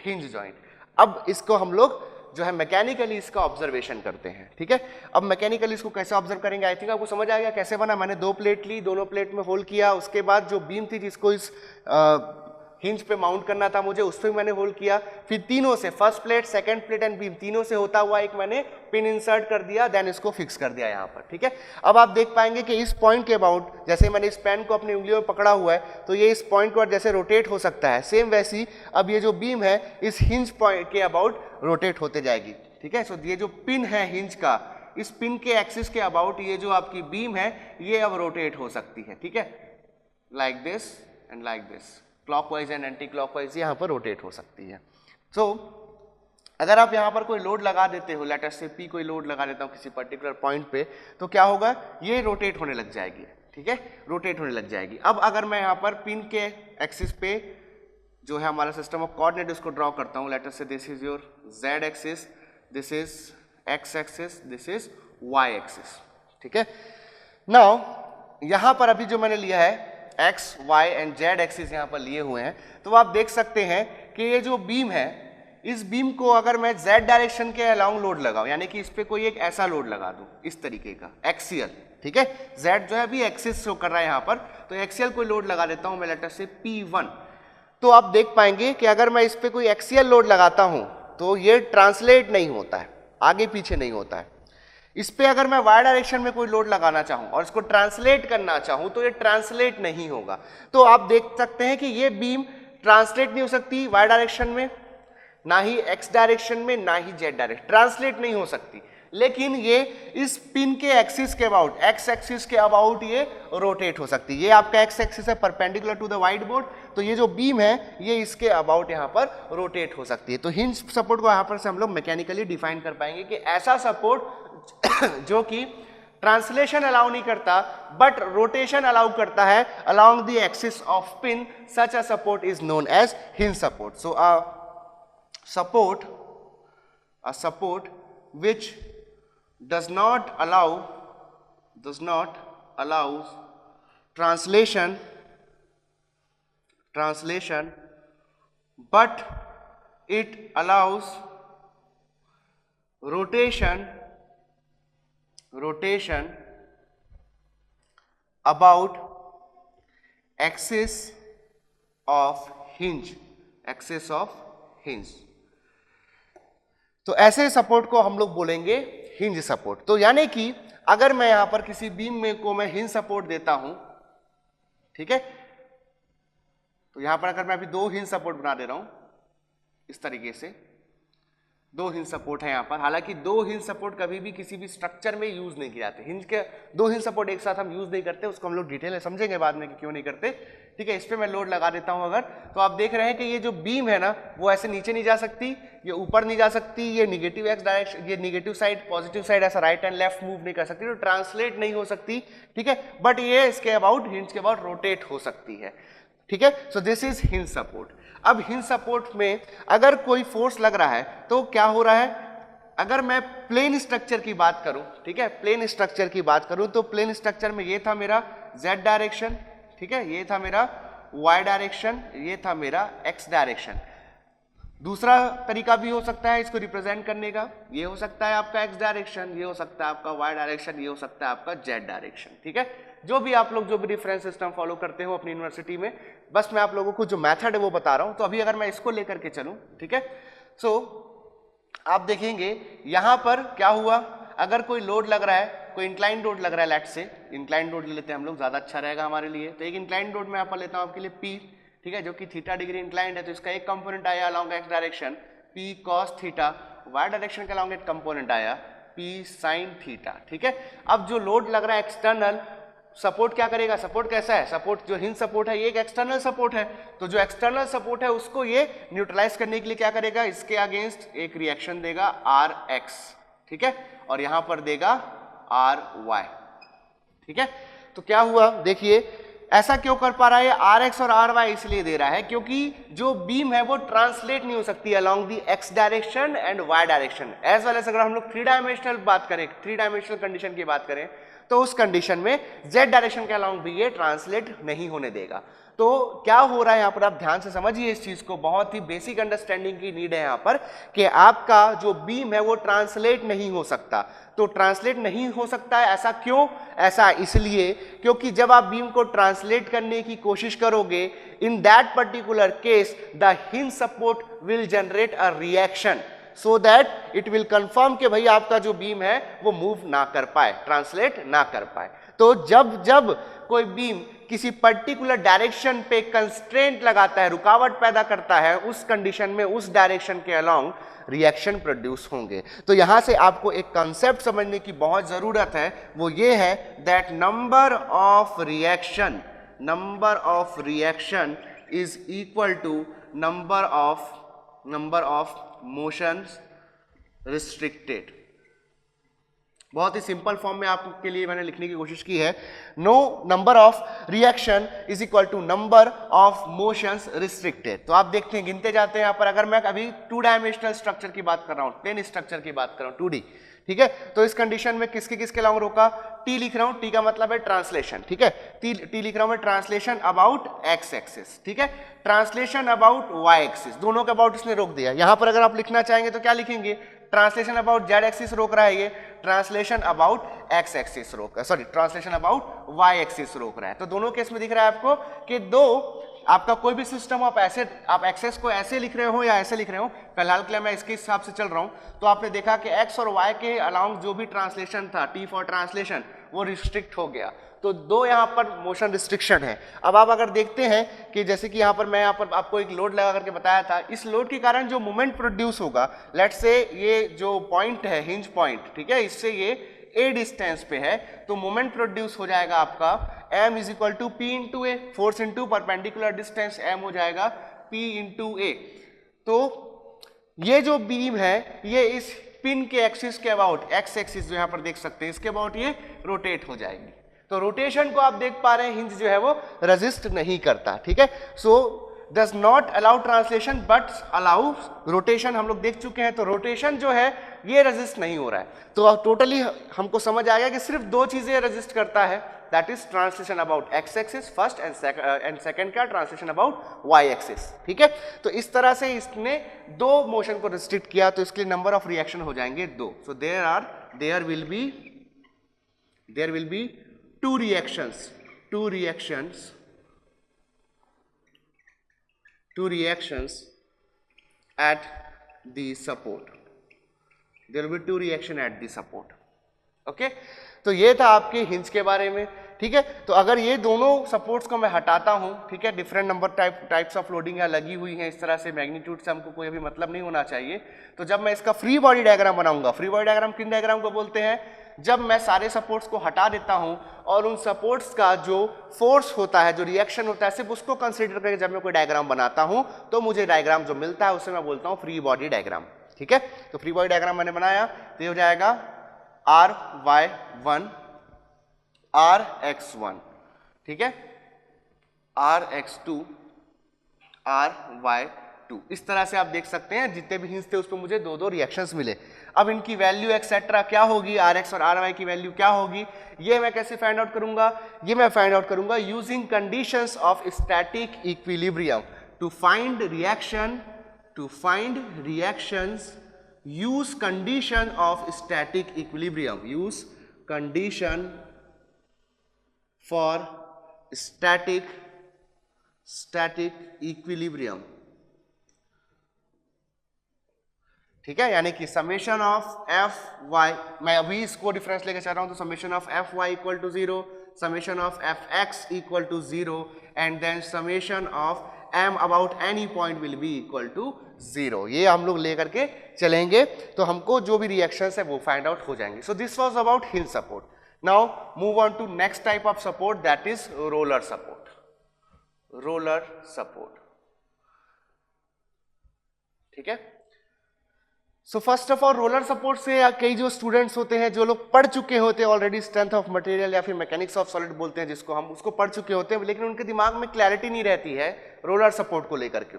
हिंज जॉइंट। अब इसको हम लोग जो है मैकेनिकली इसका ऑब्जर्वेशन करते हैं। ठीक है, अब मैकेनिकली इसको कैसे ऑब्जर्व करेंगे, आई थिंक आपको समझ आ गया कैसे बना। मैंने दो प्लेट ली, दोनों प्लेट में होल किया, उसके बाद जो बीम थी जिसको इस हिंज पे माउंट करना था मुझे, उस पर मैंने होल किया। फिर तीनों से, first plate, second plate and beam, तीनों से होता हुआ एक मैंने पिन इंसर्ट कर दिया, देन इसको फिक्स कर दिया यहाँ पर। ठीक है, अब आप देख पाएंगे कि इस पॉइंट के अबाउट, जैसे मैंने इस पेन को अपनी उंगलियों में पकड़ा हुआ है, तो ये इस पॉइंट पर जैसे रोटेट हो सकता है, सेम वैसी अब ये जो बीम है इस हिंज पॉइंट के अबाउट रोटेट होते जाएगी। ठीक है, सो ये जो पिन है हिंज का, इस पिन के एक्सिस के अबाउट ये जो आपकी बीम है ये अब रोटेट हो सकती है। ठीक है, like this and like this, clockwise and anti clockwise यहाँ पर रोटेट हो सकती है। सो अगर आप यहाँ पर कोई लोड लगा देते हो, लेट अस से P कोई लोड लगा देता हूँ किसी पर्टिकुलर पॉइंट पे, तो क्या होगा, ये रोटेट होने लग जाएगी। ठीक है, रोटेट होने लग जाएगी। अब अगर मैं यहाँ पर पिन के एक्सिस पे जो है हमारा सिस्टम ऑफ कोऑर्डिनेट उसको ड्रॉ करता हूँ, लेट अस से this is your Z axis, this is X axis, this is Y axis. ठीक है, नाउ यहाँ पर अभी जो मैंने लिया है X, Y and Z axis यहाँ पर लिए हुए हैं, तो आप देख सकते हैं कि ये जो बीम है इस बीम को अगर मैं z डायरेक्शन के अलोंग लोड लगाऊं, यानी कि इस पे कोई एक ऐसा लोड लगा दूं इस तरीके का एक्सियल, ठीक है, z जो है अभी एक्सिस शो कर रहा है यहाँ पर, तो एक्सियल कोई लोड लगा देता हूं मैं, लेटर से P1, तो आप देख पाएंगे कि अगर मैं इस पे कोई एक्सियल लोड लगाता हूं तो ये ट्रांसलेट नहीं होता है, आगे पीछे नहीं होता है। इस पे अगर मैं y डायरेक्शन में कोई लोड लगाना चाहूं और इसको ट्रांसलेट करना चाहूं तो ये ट्रांसलेट नहीं होगा। तो आप देख सकते हैं कि ये बीम ट्रांसलेट नहीं हो सकती y डायरेक्शन में, ना ही x डायरेक्शन में, ना ही z डायरेक्शन, ट्रांसलेट नहीं हो सकती। लेकिन ये इस पिन के एक्सिस के अबाउट, x एक्सिस के अबाउट ये रोटेट हो सकती है। ये आपका x एक्सिस है perpendicular to the whiteboard, तो ये जो बीम है ये इसके अबाउट यहाँ पर रोटेट हो सकती है। तो हिंज सपोर्ट को यहाँ पर से हम लोग मैकेनिकली डिफाइन कर पाएंगे कि ऐसा सपोर्ट जो कि ट्रांसलेशन अलाउ नहीं करता बट रोटेशन अलाउ करता है along the axis of pin, such a support is known as hinge support. So a support which does not allow translation but it allows rotation about axis of hinge। तो ऐसे support को हम लोग बोलेंगे hinge support. तो यानी कि अगर मैं यहां पर किसी बीम में को मैं हिंज सपोर्ट देता हूं, ठीक है, तो यहां पर अगर मैं अभी दो हिंज सपोर्ट बना दे रहा हूं इस तरीके से, दो हिंज सपोर्ट है यहां पर। हालांकि दो हिंज सपोर्ट कभी भी किसी भी स्ट्रक्चर में यूज नहीं किए जाते, हिंज के दो हिंज सपोर्ट एक साथ हम यूज नहीं करते, उसको हम लोग डिटेल में समझेंगे बाद में कि क्यों नहीं करते, ठीक है। इस पे मैं लोड लगा देता हूं अगर, तो आप देख रहे हैं कि ये जो बीम है ना वो ऐसे नीचे नहीं जा सकती, ये ऊपर नहीं जा सकती, ये निगेटिव एक्स डायरेक्शन, ये निगेटिव साइड पॉजिटिव साइड ऐसा राइट एंड लेफ्ट मूव नहीं कर सकती, तो ट्रांसलेट नहीं हो सकती, ठीक है। बट ये इसके अबाउट, हिंज के अबाउट रोटेट हो सकती है, ठीक है। So this is hinge support. अब हिंज सपोर्ट में अगर कोई फोर्स लग रहा है तो क्या हो रहा है, अगर मैं प्लेन स्ट्रक्चर की बात करूं, ठीक है, प्लेन स्ट्रक्चर की बात करूं तो प्लेन स्ट्रक्चर में ये था मेरा z डायरेक्शन, ठीक है, ये था मेरा y डायरेक्शन, ये था मेरा x डायरेक्शन। दूसरा तरीका भी हो सकता है इसको रिप्रेजेंट करने का, ये हो सकता है आपका x डायरेक्शन, ये हो सकता है आपका y डायरेक्शन, ये हो सकता है आपका z डायरेक्शन, ठीक है। जो भी आप लोग जो भी रेफरेंस सिस्टम फॉलो करते हो अपनी यूनिवर्सिटी में, बस मैं आप लोगों को जो मेथड है वो बता रहा हूं। तो अभी अगर मैं इसको लेकर के चलूं, ठीक है, सो आप देखेंगे यहां पर क्या हुआ, अगर कोई लोड लग रहा है, कोई इंक्लाइन लोड लग रहा है, लेट से इंक्लाइन लोड ले लेते हैं हम लोग, ज्यादा अच्छा रहेगा हमारे लिए। तो एक इंक्लाइन लोड मैं यहाँ पर लेता हूँ आपके लिए P, ठीक है, जो कि थीटा डिग्री इंक्लाइंड है, तो इसका एक कंपोनेंट आया along x direction P cos theta, y direction का अलोंग एक कंपोनेंट आया P sin थीटा, ठीक है। अब जो लोड लग रहा है एक्सटर्नल, सपोर्ट क्या करेगा, सपोर्ट कैसा है, सपोर्ट जो हिंज सपोर्ट है ये एक एक्सटर्नल सपोर्ट है, तो जो एक्सटर्नल सपोर्ट है उसको ये न्यूट्रलाइज करने के लिए क्या करेगा, इसके अगेंस्ट एक रिएक्शन देगा Rx, ठीक है, और यहां पर देगा Ry, ठीक है। तो क्या हुआ, देखिए ऐसा क्यों कर पा रहा है Rx और Ry, इसलिए दे रहा है क्योंकि जो बीम है वो ट्रांसलेट नहीं हो सकती along the x direction and y direction, as well as अगर हम लोग थ्री डायमेंशनल बात करें, थ्री डायमेंशनल कंडीशन की बात करें, तो उस कंडीशन में z डायरेक्शन के अलोंग भी ये ट्रांसलेट नहीं होने देगा। तो क्या हो रहा है यहाँ पर, आप ध्यान से समझिए इस चीज को, बहुत ही बेसिक अंडरस्टैंडिंग की नीड है यहाँ पर, कि आपका जो बीम है वो ट्रांसलेट नहीं हो सकता। तो ट्रांसलेट नहीं हो सकता है, ऐसा क्यों, ऐसा इसलिए क्योंकि जब आप बीम को ट्रांसलेट करने की कोशिश करोगे, in that particular case the hinge support will generate a reaction so that it will confirm कि भाई आपका जो बीम है वो मूव ना कर पाए, ट्रांसलेट ना कर पाए। तो जब जब कोई बीम किसी पर्टिकुलर डायरेक्शन पे कंस्ट्रेंट लगाता है, रुकावट पैदा करता है, उस कंडीशन में उस डायरेक्शन के अलोंग रिएक्शन प्रोड्यूस होंगे। तो यहां से आपको एक कॉन्सेप्ट समझने की बहुत जरूरत है, वो ये है that number of reaction is equal to number of motions restricted, बहुत ही सिंपल फॉर्म में आपके लिए मैंने लिखने की कोशिश की है। No number of reaction is equal to number of motions restricted. तो आप देखते हैं गिनते जाते हैं यहाँ पर। अगर मैं अभी 2 डायमेंशनल स्ट्रक्चर की बात कर रहा हूँ, प्लेन स्ट्रक्चर की बात कर रहा हूँ, 2D, ठीक है, तो इस कंडीशन में किसके किसके अलाउंग रोका, टी लिख रहा हूं, टी का मतलब है ट्रांसलेशन, ठीक है, टी लिख रहा हूं मैं ट्रांसलेशन अबाउट एक्स एक्सिस, ठीक है, ट्रांसलेशन अबाउट वाई एक्सिस, दोनों के अबाउट इसने रोक दिया। यहां पर अगर आप लिखना चाहेंगे तो क्या लिखेंगे, ट्रांसलेशन अबाउट जेड एक्सिस रोक रहा है ये, ट्रांसलेशन अबाउट एक्स एक्सिस रोक, sorry translation about Y axis रोक रहा है। तो दोनों केस में दिख रहा है आपको कि दो आपका कोई भी सिस्टम आप एक्सेस को ऐसे लिख रहे हो या ऐसे लिख रहे हो, फिलहाल के लिए मैं इसके हिसाब से चल रहा हूं, तो आपने देखा कि एक्स और वाई के अलाउंग जो भी ट्रांसलेशन था, टी फॉर ट्रांसलेशन, वो रिस्ट्रिक्ट हो गया। तो दो यहाँ पर मोशन रिस्ट्रिक्शन है। अब आप अगर देखते हैं कि जैसे कि यहाँ पर मैं यहाँ पर आपको एक लोड लगा करके बताया था, इस लोड के कारण जो मोमेंट प्रोड्यूस होगा, लेट्स से ये जो पॉइंट है हिंज पॉइंट, ठीक है, इससे ये ए डिस्टेंस पे है, तो मोमेंट प्रोड्यूस हो जाएगा आपका m is equal to P into A, force into perpendicular distance m हो जाएगा p इंटू ए। तो ये जो बीम है ये इस पिन के एक्सिस के अबाउट, एक्स एक्सिस जो यहाँ पर देख सकते हैं, इसके अबाउट ये रोटेट हो जाएगी। तो रोटेशन को आप देख पा रहे हैं, हिंज जो है वो रेजिस्ट नहीं करता, ठीक है। So does not allow translation but allow rotation, हम लोग देख चुके हैं। तो रोटेशन जो है ये रेजिस्ट नहीं हो रहा है। तो टोटली हमको समझ आ गया कि सिर्फ दो चीजें रेजिस्ट करता है, that is translation about X axis first and second का ट्रांसलेशन अबाउट वाई एक्सिस, ठीक है। तो इस तरह से इसने दो मोशन को रिस्ट्रिक्ट किया, तो इसके लिए नंबर ऑफ रिएक्शन हो जाएंगे दो। So there will be two reactions at the support. There will be two reaction at the support. Okay, तो ये था आपके हिंज के बारे में, ठीक है। तो अगर ये दोनों सपोर्ट्स को मैं हटाता हूं, ठीक है, different number types of loading यहाँ लगी हुई हैं, इस तरह से मैग्नीट्यूड से हमको कोई भी मतलब नहीं होना चाहिए। तो जब मैं इसका फ्री बॉडी डायग्राम बनाऊंगा, फ्री बॉडी डायग्राम किन डायग्राम को बोलते हैं, जब मैं सारे सपोर्ट्स को हटा देता हूं और उन सपोर्ट्स का जो फोर्स होता है, जो रिएक्शन होता है, सिर्फ उसको कंसीडर करके जब मैं कोई डायग्राम बनाता हूं, तो मुझे डायग्राम जो मिलता है उसे मैं बोलता हूं फ्री बॉडी डायग्राम, ठीक है। तो फ्री बॉडी डायग्राम मैंने बनाया, तो ये हो जाएगा RY1 RX1, ठीक है, RX2 RY2। इस तरह से आप देख सकते हैं जितने भी हिंस थे उस पर मुझे दो दो रिएक्शंस मिले। अब इनकी वैल्यू एक्सेट्रा क्या होगी, RX और RY की वैल्यू क्या होगी, ये मैं कैसे फाइंड आउट करूंगा, ये मैं फाइंड आउट करूंगा using conditions of static equilibrium. To find reactions use condition of static equilibrium, use condition for static equilibrium, ठीक है। यानी कि समेशन ऑफ एफ वाई, मैं अभी इसको डिफरेंस लेके चल रहा हूं, तो summation of F Y equal to 0, summation of F X equal to 0 and then summation of m about any point will be equal to 0। ये हम लोग लेकर के चलेंगे, तो हमको जो भी रिएक्शंस है वो फाइंड आउट हो जाएंगे। So this was about hinge support. Now move on to next type of support, that is roller support. ठीक है। So first of all roller support से कई जो स्टूडेंट्स होते हैं, जो लोग पढ़ चुके होते हैं ऑलरेडी, स्ट्रेंथ ऑफ मटेरियल या फिर मैकेनिक्स ऑफ सॉलिड बोलते हैं जिसको, हम उसको पढ़ चुके होते हैं, लेकिन उनके दिमाग में क्लैरिटी नहीं रहती है रोलर सपोर्ट को लेकर के।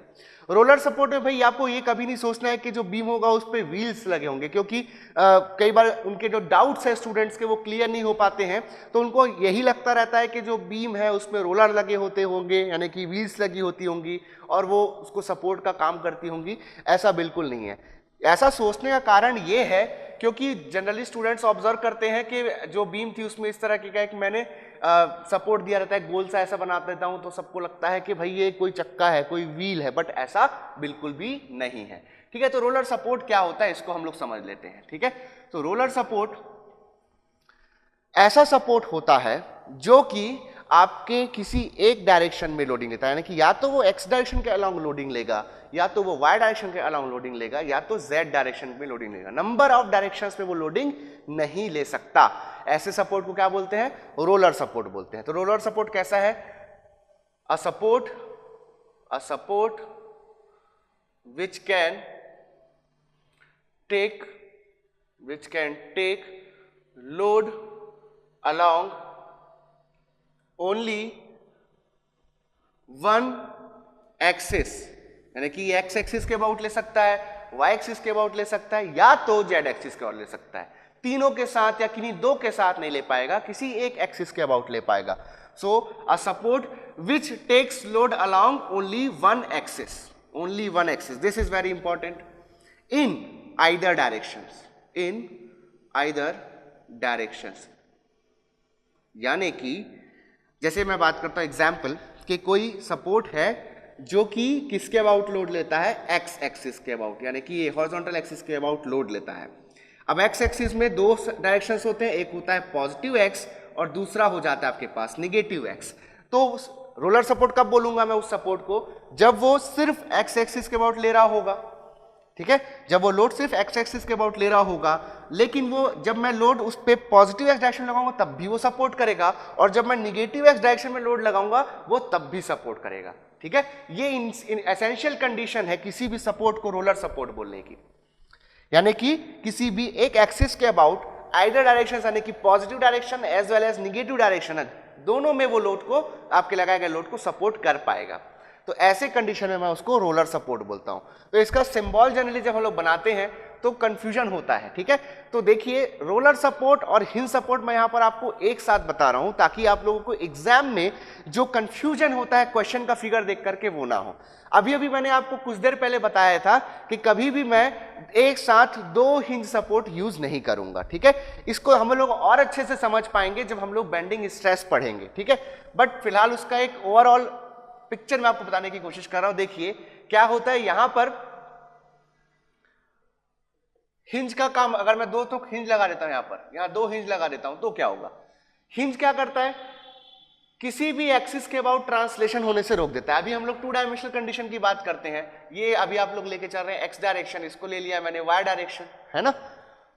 रोलर सपोर्ट में भाई आपको ये कभी नहीं सोचना है कि जो बीम होगा उस पर व्हील्स लगे होंगे, क्योंकि कई बार उनके जो डाउट्स है स्टूडेंट्स के वो क्लियर नहीं हो पाते हैं, तो उनको यही लगता रहता है कि जो बीम है उसमें रोलर लगे होते होंगे, यानी कि व्हील्स लगी होती होंगी और वो उसको सपोर्ट का काम करती होंगी। ऐसा बिल्कुल नहीं है। ऐसा सोचने का कारण ये है क्योंकि जनरली स्टूडेंट्स ऑब्जर्व करते हैं कि जो बीम थी उसमें इस तरह की क्या है कि मैंने सपोर्ट दिया रहता है, गोल सा ऐसा बना देता हूं, तो सबको लगता है कि भाई ये कोई चक्का है, कोई व्हील है, बट ऐसा बिल्कुल भी नहीं है। ठीक है, तो रोलर सपोर्ट क्या होता है इसको हम लोग समझ लेते हैं। ठीक है, तो रोलर सपोर्ट ऐसा सपोर्ट होता है जो कि आपके किसी एक डायरेक्शन में लोडिंग लेता है, यानी कि या तो वो एक्स डायरेक्शन के अलोंग लोडिंग लेगा, या तो वो वाई डायरेक्शन के अलोंग लोडिंग लेगा, या तो जेड डायरेक्शन में लोडिंग लेगा। नंबर ऑफ डायरेक्शंस में वो लोडिंग नहीं ले सकता। ऐसे सपोर्ट को क्या बोलते हैं? रोलर सपोर्ट बोलते हैं। तो रोलर सपोर्ट कैसा है? A support which can take load along only one axis, यानी कि x एक्सिस के अबाउट ले सकता है, y एक्सिस के अबाउट ले सकता है, या तो z एक्सिस के अबाउट ले सकता है। तीनों के साथ या किन्हीं दो के साथ नहीं ले पाएगा, किसी एक एक्सिस के अबाउट ले पाएगा। So a support which takes load along only one axis, only one axis, this is very important, in either directions, in either directions। यानी कि जैसे मैं बात करता हूं एग्जाम्पल कि कोई सपोर्ट है जो कि किसके अबाउट लोड लेता है, एक्स एक्सिस के अबाउट, यानी कि ये हॉरिजॉन्टल एक्सिस के अबाउट लोड लेता है। अब एक्स एक्सिस में दो डायरेक्शंस होते हैं, एक होता है पॉजिटिव एक्स और दूसरा हो जाता है आपके पास निगेटिव एक्स। तो रोलर सपोर्ट कब बोलूंगा मैं उस सपोर्ट को, जब वो सिर्फ एक्स एक्सिस के अबाउट ले रहा होगा, ठीक है, जब वो लोड सिर्फ एक्स एक्सिस के अबाउट ले रहा होगा, लेकिन वो जब मैं लोड उस पे पॉजिटिव एक्स डायरेक्शन लगाऊंगा तब भी वो सपोर्ट करेगा, और जब मैं निगेटिव एक्स डायरेक्शन में लोड लगाऊंगा वो तब भी सपोर्ट करेगा। ठीक है, ये एसेंशियल कंडीशन है किसी भी सपोर्ट को रोलर सपोर्ट बोलने की, यानी कि किसी भी एक एक्सिस के अबाउट आइदर डायरेक्शन, यानी कि positive direction as well as negative direction, दोनों में वो लोड को, आपके लगाए गए लोड को सपोर्ट कर पाएगा। तो ऐसे कंडीशन में मैं उसको रोलर सपोर्ट बोलता हूं। तो इसका सिंबल जनरली जब हम लोग बनाते हैं तो कंफ्यूजन होता है। ठीक है, तो देखिए रोलर सपोर्ट और हिंज सपोर्ट मैं यहां पर आपको एक साथ बता रहा हूं ताकि आप लोगों को एग्जाम में जो कंफ्यूजन होता है क्वेश्चन का फिगर देख करके वो ना हो। अभी अभी मैंने आपको कुछ देर पहले बताया था कि कभी भी मैं एक साथ दो हिंज सपोर्ट यूज नहीं करूंगा। ठीक है, इसको हम लोग और अच्छे से समझ पाएंगे जब हम लोग बेंडिंग स्ट्रेस पढ़ेंगे। ठीक है, बट फिलहाल उसका एक ओवरऑल पिक्चर मैं आपको बताने की कोशिश कर रहा हूं। देखिए क्या होता है यहां पर, हिंज का काम, अगर मैं दो तो हिंज लगा देता हूं, यहां दो हिंज लगा देता हूं तो क्या होगा, हिंज क्या करता है, किसी भी एक्सिस के अबाउट ट्रांसलेशन होने से रोक देता है। अभी हम लोग टू डायमेंशनल कंडीशन की बात करते हैं, ये अभी आप लोग लेके चल रहे हैं एक्स डायरेक्शन, इसको ले लिया मैंने वाई डायरेक्शन, है ना।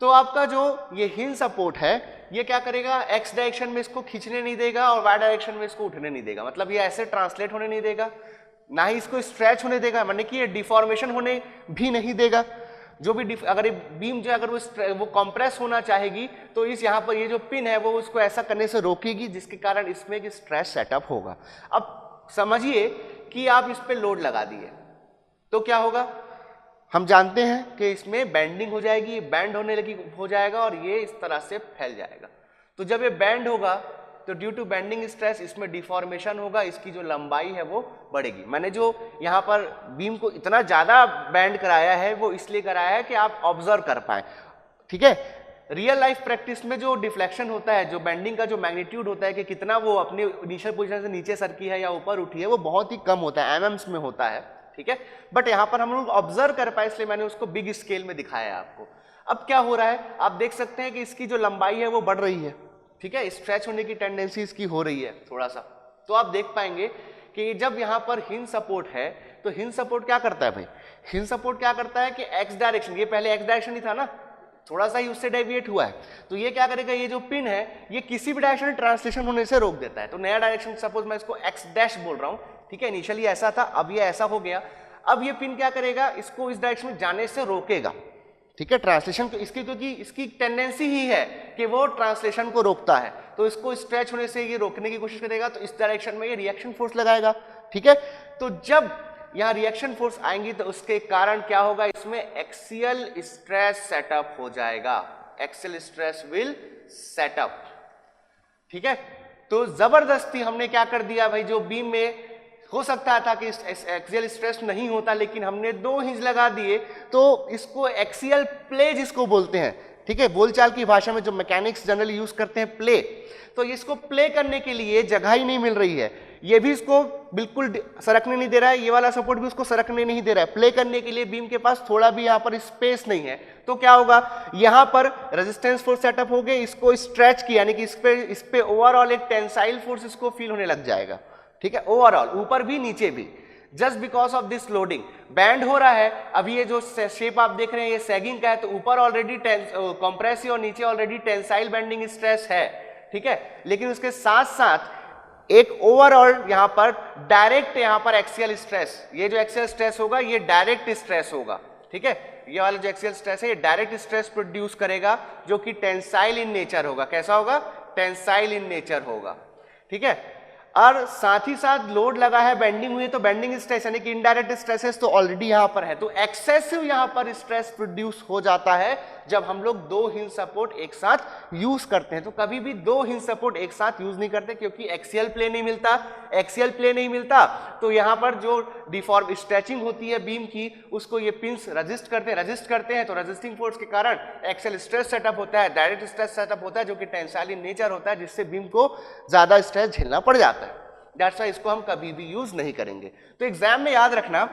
तो आपका जो ये हिंज सपोर्ट है ये क्या करेगा, एक्स डायरेक्शन में इसको खींचने नहीं देगा और वाई डायरेक्शन में इसको उठने नहीं देगा, मतलब ये ऐसे ट्रांसलेट होने नहीं देगा, ना ही इसको स्ट्रेच होने देगा, माने कि ये डिफॉर्मेशन होने भी नहीं देगा। जो भी अगर बीम जो अगर वो कंप्रेस होना चाहेगी तो इस यहाँ पर ये जो पिन है वो उसको ऐसा करने से रोकेगी, जिसके कारण इसमें एक स्ट्रेस सेटअप होगा। अब समझिए कि आप इस पे लोड लगा दिए तो क्या होगा, हम जानते हैं कि इसमें बेंडिंग हो जाएगी, बैंड होने लगी हो जाएगा और ये इस तरह से फैल जाएगा। तो जब ये बैंड होगा तो ड्यू टू बेंडिंग स्ट्रेस इसमें डिफॉर्मेशन होगा, इसकी जो लंबाई है वो बढ़ेगी। मैंने जो यहाँ पर बीम को इतना ज़्यादा बैंड कराया है वो इसलिए कराया है कि आप ऑब्जर्व कर पाएँ। ठीक है, रियल लाइफ प्रैक्टिस में जो डिफ्लेक्शन होता है, जो बेंडिंग का जो मैग्नीट्यूड होता है कि कितना वो अपनी इनिशियल पोजीशन से नीचे सरकी है या ऊपर उठी है, वो बहुत ही कम होता है, एमएम्स में होता है। ठीक है, बट यहाँ पर हम लोग ऑब्जर्व कर पाए इसलिए मैंने उसको बिग स्केल में दिखाया है आपको। अब क्या हो रहा है, आप देख सकते हैं कि इसकी जो लंबाई है वो बढ़ रही है। ठीक है, स्ट्रेच होने की टेंडेंसी इसकी हो रही है थोड़ा सा। तो आप देख पाएंगे कि जब यहाँ पर हिंज सपोर्ट है तो हिंज सपोर्ट क्या करता है भाई, हिंज सपोर्ट क्या करता है कि एक्स डायरेक्शन, ये पहले एक्स डायरेक्शन ही था ना, थोड़ा सा ही उससे डेविएट हुआ है, तो ये क्या करेगा, ये जो पिन है ये किसी भी डायरेक्शन में ट्रांसलेशन होने से रोक देता है। तो नया डायरेक्शन, सपोज मैं इसको एक्स डैश बोल रहा हूँ, ठीक है, इनिशियली ऐसा था, अब ये ऐसा हो गया। अब ये पिन क्या करेगा, इसको इस डायरेक्शन में जाने से रोकेगा। ठीक है, ट्रांसलेशन इसकी, क्योंकि इसकी टेंडेंसी ही है कि वो ट्रांसलेशन को रोकता है, तो इसको स्ट्रेच होने से ये रोकने की कोशिश करेगा, तो इस डायरेक्शन में ये रिएक्शन फोर्स लगाएगा। ठीक है, तो जब यहाँ रिएक्शन फोर्स आएंगी तो उसके कारण क्या होगा, इसमें एक्सियल स्ट्रेस सेटअप हो जाएगा, एक्सियल स्ट्रेस विल सेटअप। ठीक है, तो जबरदस्ती हमने क्या कर दिया भाई, जो बीम में हो सकता था कि एक्सियल स्ट्रेस नहीं होता, लेकिन हमने दो हिंज लगा दिए तो इसको एक्सियल प्ले जिसको बोलते हैं, ठीक है, बोलचाल की भाषा में जो मैकेनिक्स जनरली यूज करते हैं, प्ले, तो इसको प्ले करने के लिए जगह ही नहीं मिल रही है, ये भी इसको बिल्कुल सरकने नहीं दे रहा है, ये वाला सपोर्ट भी उसको सरकने नहीं दे रहा है। प्ले करने के लिए बीम के पास थोड़ा भी यहाँ पर स्पेस नहीं है, तो क्या होगा, यहाँ पर रेजिस्टेंस फोर्स सेटअप हो गए, इसको स्ट्रेच किया, यानी कि इस पे ओवरऑल एक टेंसाइल फोर्स इसको फील होने लग जाएगा। ठीक है, ओवरऑल ऊपर भी नीचे भी, just because of this loading band हो रहा है। अभी ये जो शेप आप देख रहे हैं ये सैगिंग का है, तो ऊपर ऑलरेडी कंप्रेसिव और नीचे ऑलरेडी टेंसाइल बेंडिंग स्ट्रेस है। ठीक है, लेकिन उसके साथ साथ एक ओवरऑल यहाँ पर डायरेक्ट यहाँ पर एक्सियल स्ट्रेस, ये जो एक्सियल स्ट्रेस होगा ये डायरेक्ट स्ट्रेस होगा। ठीक है। ये वाला जो एक्सियल स्ट्रेस है ये डायरेक्ट स्ट्रेस प्रोड्यूस करेगा जो कि टेंसाइल इन नेचर होगा। कैसा होगा? टेंसाइल इन नेचर होगा, ठीक है। और साथ ही साथ लोड लगा है, बेंडिंग हुई है, तो बेंडिंग स्ट्रेस यानी कि इनडायरेक्ट स्ट्रेसेस तो ऑलरेडी यहां पर है, तो एक्सेसिव यहां पर स्ट्रेस प्रोड्यूस हो जाता है जब हम लोग दो हिंज सपोर्ट एक साथ यूज करते हैं। तो कभी भी दो हिंज सपोर्ट एक साथ यूज नहीं करते क्योंकि एक्सियल प्लेन नहीं मिलता। एक्सियल प्लेन नहीं मिलता तो यहां पर जो डिफॉर्म स्ट्रेचिंग होती है बीम की उसको ये पिंस रजिस्ट करते हैं तो रजिस्टिंग फोर्स के कारण एक्सियल स्ट्रेस सेटअप होता है, डायरेक्ट स्ट्रेस सेटअप होता है जो कि टेंसाइल इन नेचर होता है, जिससे बीम को ज्यादा स्ट्रेस झेलना पड़ जाता है। दैट्स व्हाई इसको हम कभी भी यूज नहीं करेंगे। तो एग्जाम में याद रखना,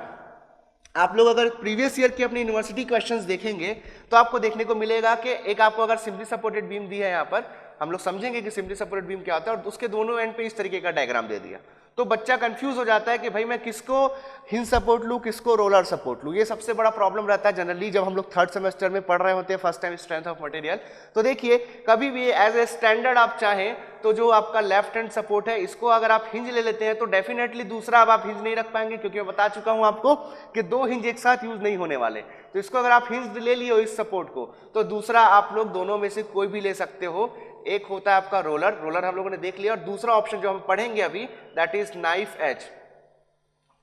आप लोग अगर प्रीवियस ईयर के अपनी यूनिवर्सिटी क्वेश्चंस देखेंगे तो आपको देखने को मिलेगा कि एक आपको अगर सिंपली सपोर्टेड बीम दी है, यहाँ पर हम लोग समझेंगे कि सिंपली सपोर्टेड बीम क्या होता है, और उसके दोनों एंड पे इस तरीके का डायग्राम दे दिया तो बच्चा कंफ्यूज हो जाता है कि भाई मैं किसको हिंज सपोर्ट लूं, किसको रोलर सपोर्ट लूं। ये सबसे बड़ा प्रॉब्लम रहता है जनरली जब हम लोग थर्ड सेमेस्टर में पढ़ रहे होते हैं first time strength of material. तो देखिए कभी भी एज ए स्टैंडर्ड आप चाहें तो जो आपका लेफ्ट हैंड सपोर्ट है इसको अगर आप हिंज ले लेते हैं तो डेफिनेटली दूसरा अब आप हिंज नहीं रख पाएंगे, क्योंकि मैं बता चुका हूं आपको कि दो हिंज एक साथ यूज नहीं होने वाले। तो इसको अगर आप हिंज ले लिए हो इस सपोर्ट को तो दूसरा आप लोग दोनों में से कोई भी ले सकते हो। एक होता है आपका रोलर हम लोगों ने देख लिया, और दूसरा ऑप्शन जो हम पढ़ेंगे अभी दैट इज नाइफ एज।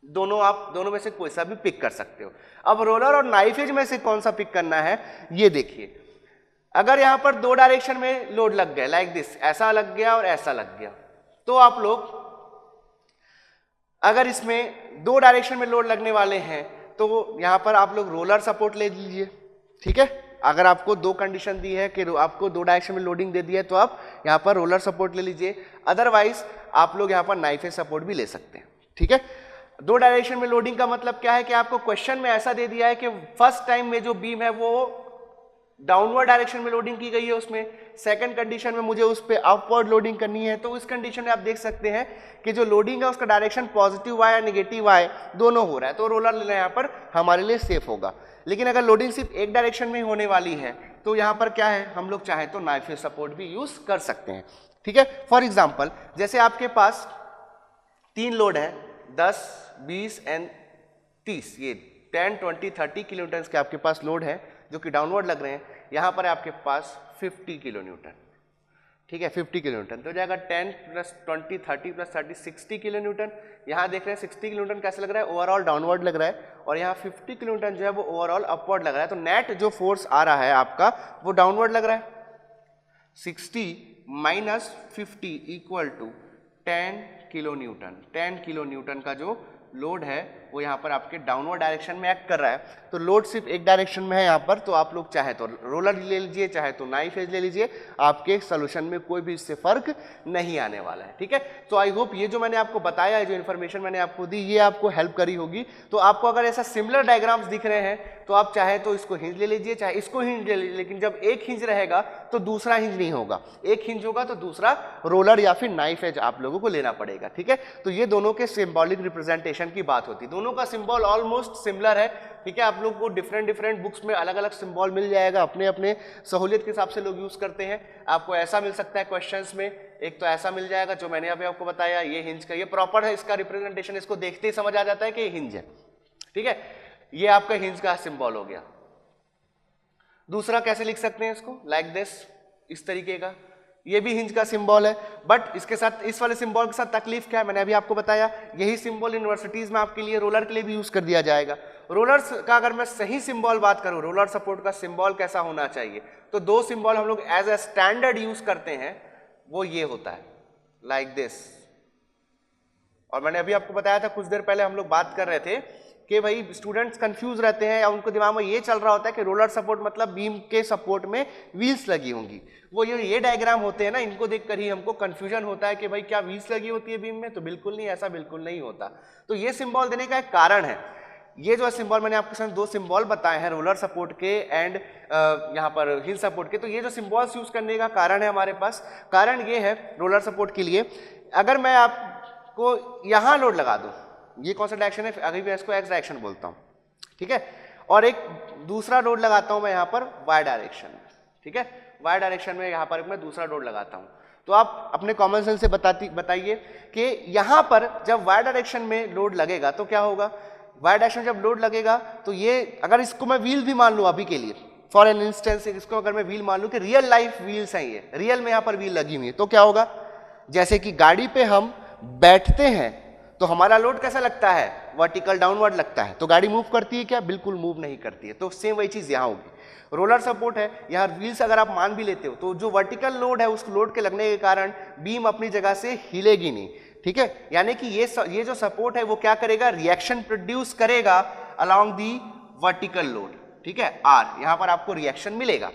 दोनों में से कोई सा भी पिक कर सकते हो। अब रोलर और नाइफ एज में से कौन सा पिक करना है ये देखिए। अगर यहां पर दो डायरेक्शन में लोड लग गया लाइक दिस, ऐसा लग गया और ऐसा लग गया, तो आप लोग अगर इसमें दो डायरेक्शन में लोड लगने वाले हैं तो यहां पर आप लोग रोलर सपोर्ट ले लीजिए, ठीक है। अगर आपको दो कंडीशन दी है कि आपको दो डायरेक्शन में लोडिंग दे दी है तो आप यहां पर रोलर सपोर्ट ले लीजिए, अदरवाइज आप लोग यहां पर नाइफ एज सपोर्ट भी ले सकते हैं, ठीक है। दो डायरेक्शन में लोडिंग का मतलब क्या है कि आपको क्वेश्चन में ऐसा दे दिया है कि फर्स्ट टाइम में जो बीम है वो डाउनवर्ड डायरेक्शन में लोडिंग की गई है, उसमें सेकंड कंडीशन में मुझे उस पर अपवर्ड लोडिंग करनी है। तो इस कंडीशन में आप देख सकते हैं कि जो लोडिंग है उसका डायरेक्शन पॉजिटिव वाई या नेगेटिव वाई दोनों हो रहा है, तो रोलर लेना यहाँ पर हमारे लिए सेफ होगा। लेकिन अगर लोडिंग सिर्फ एक डायरेक्शन में ही होने वाली है तो यहाँ पर क्या है, हम लोग चाहे तो नाइफ एज सपोर्ट भी यूज कर सकते हैं, ठीक है। फॉर एग्जाम्पल जैसे आपके पास तीन लोड है 10, 20 एंड 30, ये 10, 20, 30 किलो न्यूटन के आपके पास लोड है जो कि डाउनवर्ड लग रहे हैं। यहाँ पर है आपके पास 50 किलो न्यूटन, ठीक है, 50 किलो न्यूटन तो हो जाएगा 10 + 20 30 + 30 60 किलो न्यूटन। यहाँ देख रहे हैं 60 किलो न्यूटन कैसे लग रहा है, ओवरऑल डाउनवर्ड लग रहा है, और यहाँ 50 किलो न्यूटन जो है वो ओवरऑल अपवर्ड लग रहा है। तो नेट जो फोर्स आ रहा है आपका वो डाउनवर्ड लग रहा है। 60 - 50 = 10 किलो न्यूटन। 10 किलो न्यूटन का जो लोड है वो यहाँ पर आपके डाउनवर्ड डायरेक्शन में एक्ट कर रहा है। तो लोड सिर्फ एक डायरेक्शन में है यहाँ पर, तो आप लोग चाहे तो रोलर ले लीजिए चाहे तो नाइफ एज ले लीजिए, आपके सोल्यूशन में कोई भी इससे फर्क नहीं आने वाला है, ठीक है। तो आई होप ये जो मैंने आपको बताया है, जो इन्फॉर्मेशन मैंने आपको दी, ये आपको हेल्प करी होगी। तो आपको अगर ऐसा सिमिलर डायग्राम्स दिख रहे हैं तो आप चाहे तो इसको हिंज ले लीजिए चाहे इसको हिंज ले लीजिए, लेकिन जब एक हिंज रहेगा तो दूसरा हिंज नहीं होगा, एक हिंज होगा तो दूसरा रोलर या फिर नाइफ एज आप लोगों को लेना पड़ेगा, ठीक है। तो ये दोनों के सिंबॉलिक रिप्रेजेंटेशन की बात होती है, दोनों का सिंबल ऑलमोस्ट सिमिलर है, ठीक है। आप लोग को डिफरेंट बुक्स में अलग अलग सिंबल मिल जाएगा, अपने अपने सहूलियत के हिसाब से लोग यूज करते हैं। आपको ऐसा मिल सकता है क्वेश्चंस में, एक तो ऐसा मिल जाएगा जो मैंने अभी आपको बताया, ये हिंज का ये प्रॉपर है, इसका रिप्रेजेंटेशन इसको देखते ही समझ आ जाता है कि ये हिंज है, ठीक है। ये आपका हिंज का सिंबल हो गया। दूसरा कैसे लिख सकते हैं इसको, लाइक दिस, इस तरीके का, ये भी हिंज का सिंबल है, बट इसके साथ इस वाले सिंबल के साथ तकलीफ क्या है मैंने अभी आपको बताया, यही सिंबल यूनिवर्सिटीज में आपके लिए रोलर के लिए भी यूज कर दिया जाएगा। रोलर का अगर मैं सही सिंबल बात करूं, रोलर सपोर्ट का सिंबल कैसा होना चाहिए, तो दो सिंबल हम लोग एज ए स्टैंडर्ड यूज करते हैं, वो ये होता है लाइक दिस। और मैंने अभी आपको बताया था कुछ देर पहले हम लोग बात कर रहे थे कि भाई स्टूडेंट्स कंफ्यूज रहते हैं या उनको दिमाग में ये चल रहा होता है कि रोलर सपोर्ट मतलब बीम के सपोर्ट में व्हील्स लगी होंगी। वो ये डायग्राम होते हैं ना, इनको देखकर ही हमको कंफ्यूजन होता है कि भाई क्या व्हील्स लगी होती है बीम में, तो बिल्कुल नहीं, ऐसा बिल्कुल नहीं होता। तो ये सिंबल देने का एक कारण है, ये जो सिंबल मैंने आपके साथ दो सिंबल बताए हैं रोलर सपोर्ट के एंड यहाँ पर हिल सपोर्ट के, तो ये जो सिंबल्स यूज करने का कारण है हमारे पास, कारण ये है रोलर सपोर्ट के लिए, अगर मैं आपको यहाँ लोड लगा दूँ, ये कौन सा डायरेक्शन है, अभी मैं इसको एक्स डायरेक्शन बोलता हूँ, ठीक है, और एक दूसरा लोड लगाता हूँ मैं यहाँ पर वाई डायरेक्शन में, ठीक है, वाई डायरेक्शन में यहाँ पर मैं दूसरा लोड लगाता हूँ, तो आप अपने कॉमन सेंस से बताइए कि यहाँ पर जब वाई डायरेक्शन में लोड लगेगा तो क्या होगा, वाई डायरेक्शन में जब लोड लगेगा तो ये, अगर इसको मैं व्हील भी मान लूँ अभी के लिए, फॉर एन इंस्टेंस इसको अगर मैं व्हील मान लूँ कि रियल लाइफ व्हील्स हैं, ये रियल में यहाँ पर व्हील लगी हुई है, तो क्या होगा, जैसे कि गाड़ी पे हम बैठते हैं तो हमारा लोड कैसा लगता है, वर्टिकल डाउनवर्ड लगता है, तो गाड़ी मूव करती है क्या, बिल्कुल मूव नहीं करती है। तो सेम वही चीज यहाँ होगी, रोलर सपोर्ट है, यहाँ व्हील्स अगर आप मान भी लेते हो तो जो वर्टिकल लोड है उस लोड के लगने के कारण बीम अपनी जगह से हिलेगी नहीं, ठीक है। यानी कि ये जो सपोर्ट है वो क्या करेगा, रिएक्शन प्रोड्यूस करेगा अलोंग दी वर्टिकल लोड, ठीक है, आर, यहां पर आपको रिएक्शन मिलेगा।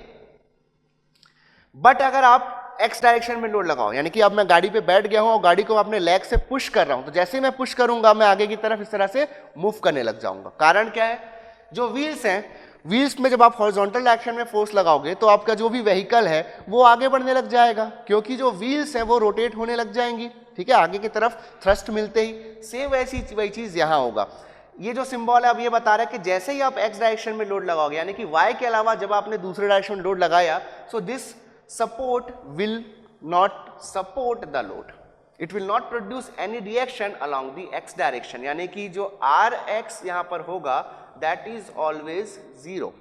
बट अगर आप एक्स डायरेक्शन में लोड लगाओ, यानी कि अब मैं गाड़ी पे बैठ गया हूं और गाड़ी को अपने लेग से पुश कर रहा हूं, तो जैसे ही मैं पुश करूंगा मैं आगे की तरफ इस तरह से मूव करने लग जाऊंगा। कारण क्या है, जो व्हील्स हैं, व्हील्स में जब आप हॉरिजॉन्टल डायरेक्शन में फोर्स लगाओगे तो आपका जो भी व्हीकल है वो आगे बढ़ने लग जाएगा, क्योंकि जो व्हील्स हैं वो रोटेट होने लग जाएंगी, ठीक है, आगे की तरफ थ्रस्ट मिलते ही। सेम वही चीज यहां होगा। ये जो सिंबल है अब ये बता रहा है कि जैसे ही आप एक्स डायरेक्शन में लोड लगाओगे, यानी कि वाई के अलावा जब आपने दूसरे डायरेक्शन में लोड लगाया, so this support will not support the load, it will not produce any reaction along the X direction, यानी कि जो आर एक्स यहां पर होगा that is always zero,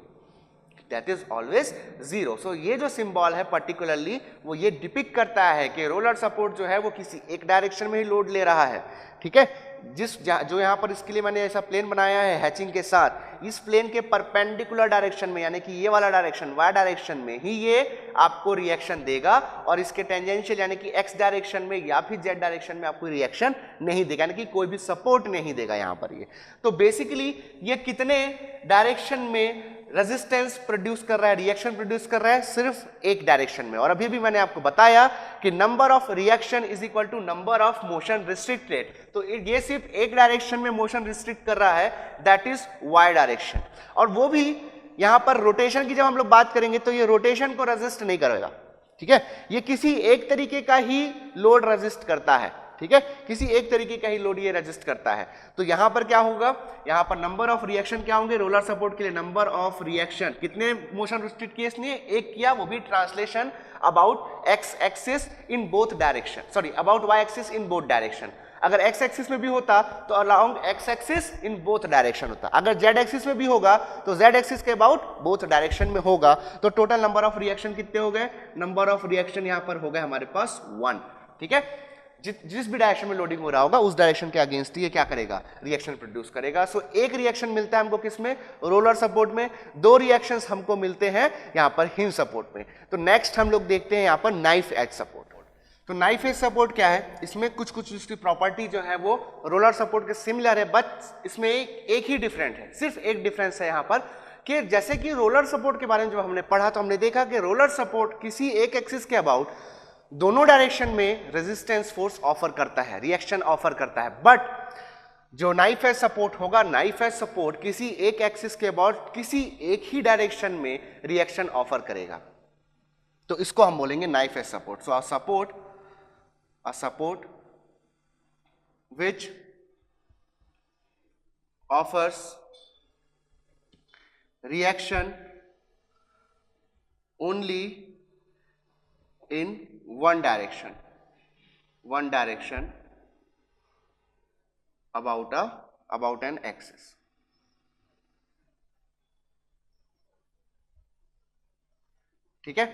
that is always zero. So ये जो सिंबल है पर्टिकुलरली वो ये डिपिक्ट करता है कि रोलर सपोर्ट जो है वो किसी एक डायरेक्शन में ही लोड ले रहा है, ठीक है। जो यहाँ पर इसके लिए मैंने ऐसा प्लेन बनाया है हैचिंग के साथ, इस प्लेन के परपेंडिकुलर डायरेक्शन में, यानी कि ये वाला डायरेक्शन वाई डायरेक्शन में ही ये आपको रिएक्शन देगा, और इसके टेंजेंशियल यानी कि एक्स डायरेक्शन में या फिर जेड डायरेक्शन में आपको रिएक्शन नहीं देगा, यानी कि कोई भी सपोर्ट नहीं देगा यहाँ पर ये। तो बेसिकली ये कितने डायरेक्शन में रेजिस्टेंस प्रोड्यूस कर रहा है, रिएक्शन प्रोड्यूस कर रहा है, सिर्फ एक डायरेक्शन में। और अभी भी मैंने आपको बताया कि number of reaction is equal to number of motion restricted, तो ये सिर्फ एक डायरेक्शन में मोशन रिस्ट्रिक्ट कर रहा है, दैट इज वाई डायरेक्शन। और वो भी यहां पर रोटेशन की जब हम लोग बात करेंगे तो ये रोटेशन को रेजिस्ट नहीं करेगा, ठीक है, ये किसी एक तरीके का ही लोड रेजिस्ट करता है, ठीक है, किसी एक तरीके का ही लोड ये रेजिस्ट करता है। तो यहां पर क्या होगा, यहां पर नंबर ऑफ रिएक्शन क्या होंगे, रोलर सपोर्ट के लिए नंबर ऑफ रिएक्शन, कितने मोशन रिस्ट्रिक्ट किए इसने, एक किया, वो भी translation about X axis in both direction, sorry about Y axis in both direction. अगर एक्स एक्सिस में भी होता तो along X axis in both direction होता, अगर जेड एक्सिस में भी होगा तो जेड एक्सिस के अबाउट बोथ डायरेक्शन में होगा। तो टोटल नंबर ऑफ रिएक्शन कितने हो गए, नंबर ऑफ रिएक्शन यहां पर हो गए हमारे पास 1, ठीक है। जिस भी डायरेक्शन में लोडिंग हो रहा होगा उस डायरेक्शन के अगेंस्ट ये क्या करेगा, रिएक्शन प्रोड्यूस करेगा। सो एक रिएक्शन मिलता है हमको किसमें, रोलर सपोर्ट में, दो रिएक्शंस हमको मिलते हैं यहां पर हिंज सपोर्ट में। तो नेक्स्ट हम लोग देखते हैं यहां पर नाइफ एज सपोर्ट। तो नाइफ एज सपोर्ट क्या है, इसमें कुछ इसकी प्रॉपर्टी जो है वो रोलर सपोर्ट के सिमिलर है, बट इसमें एक ही डिफरेंट है, सिर्फ एक डिफरेंस है यहां पर कि जैसे कि रोलर सपोर्ट के बारे में जब हमने पढ़ा तो हमने देखा कि रोलर सपोर्ट किसी एक एक्सिस के अबाउट दोनों डायरेक्शन में रेजिस्टेंस फोर्स ऑफर करता है, रिएक्शन ऑफर करता है। बट जो नाइफ एज सपोर्ट होगा, नाइफ एज सपोर्ट किसी एक एक्सिस के अबाउट किसी एक ही डायरेक्शन में रिएक्शन ऑफर करेगा, तो इसको हम बोलेंगे knife edge support. So a support which offers reaction only in one direction about an axis, ठीक है।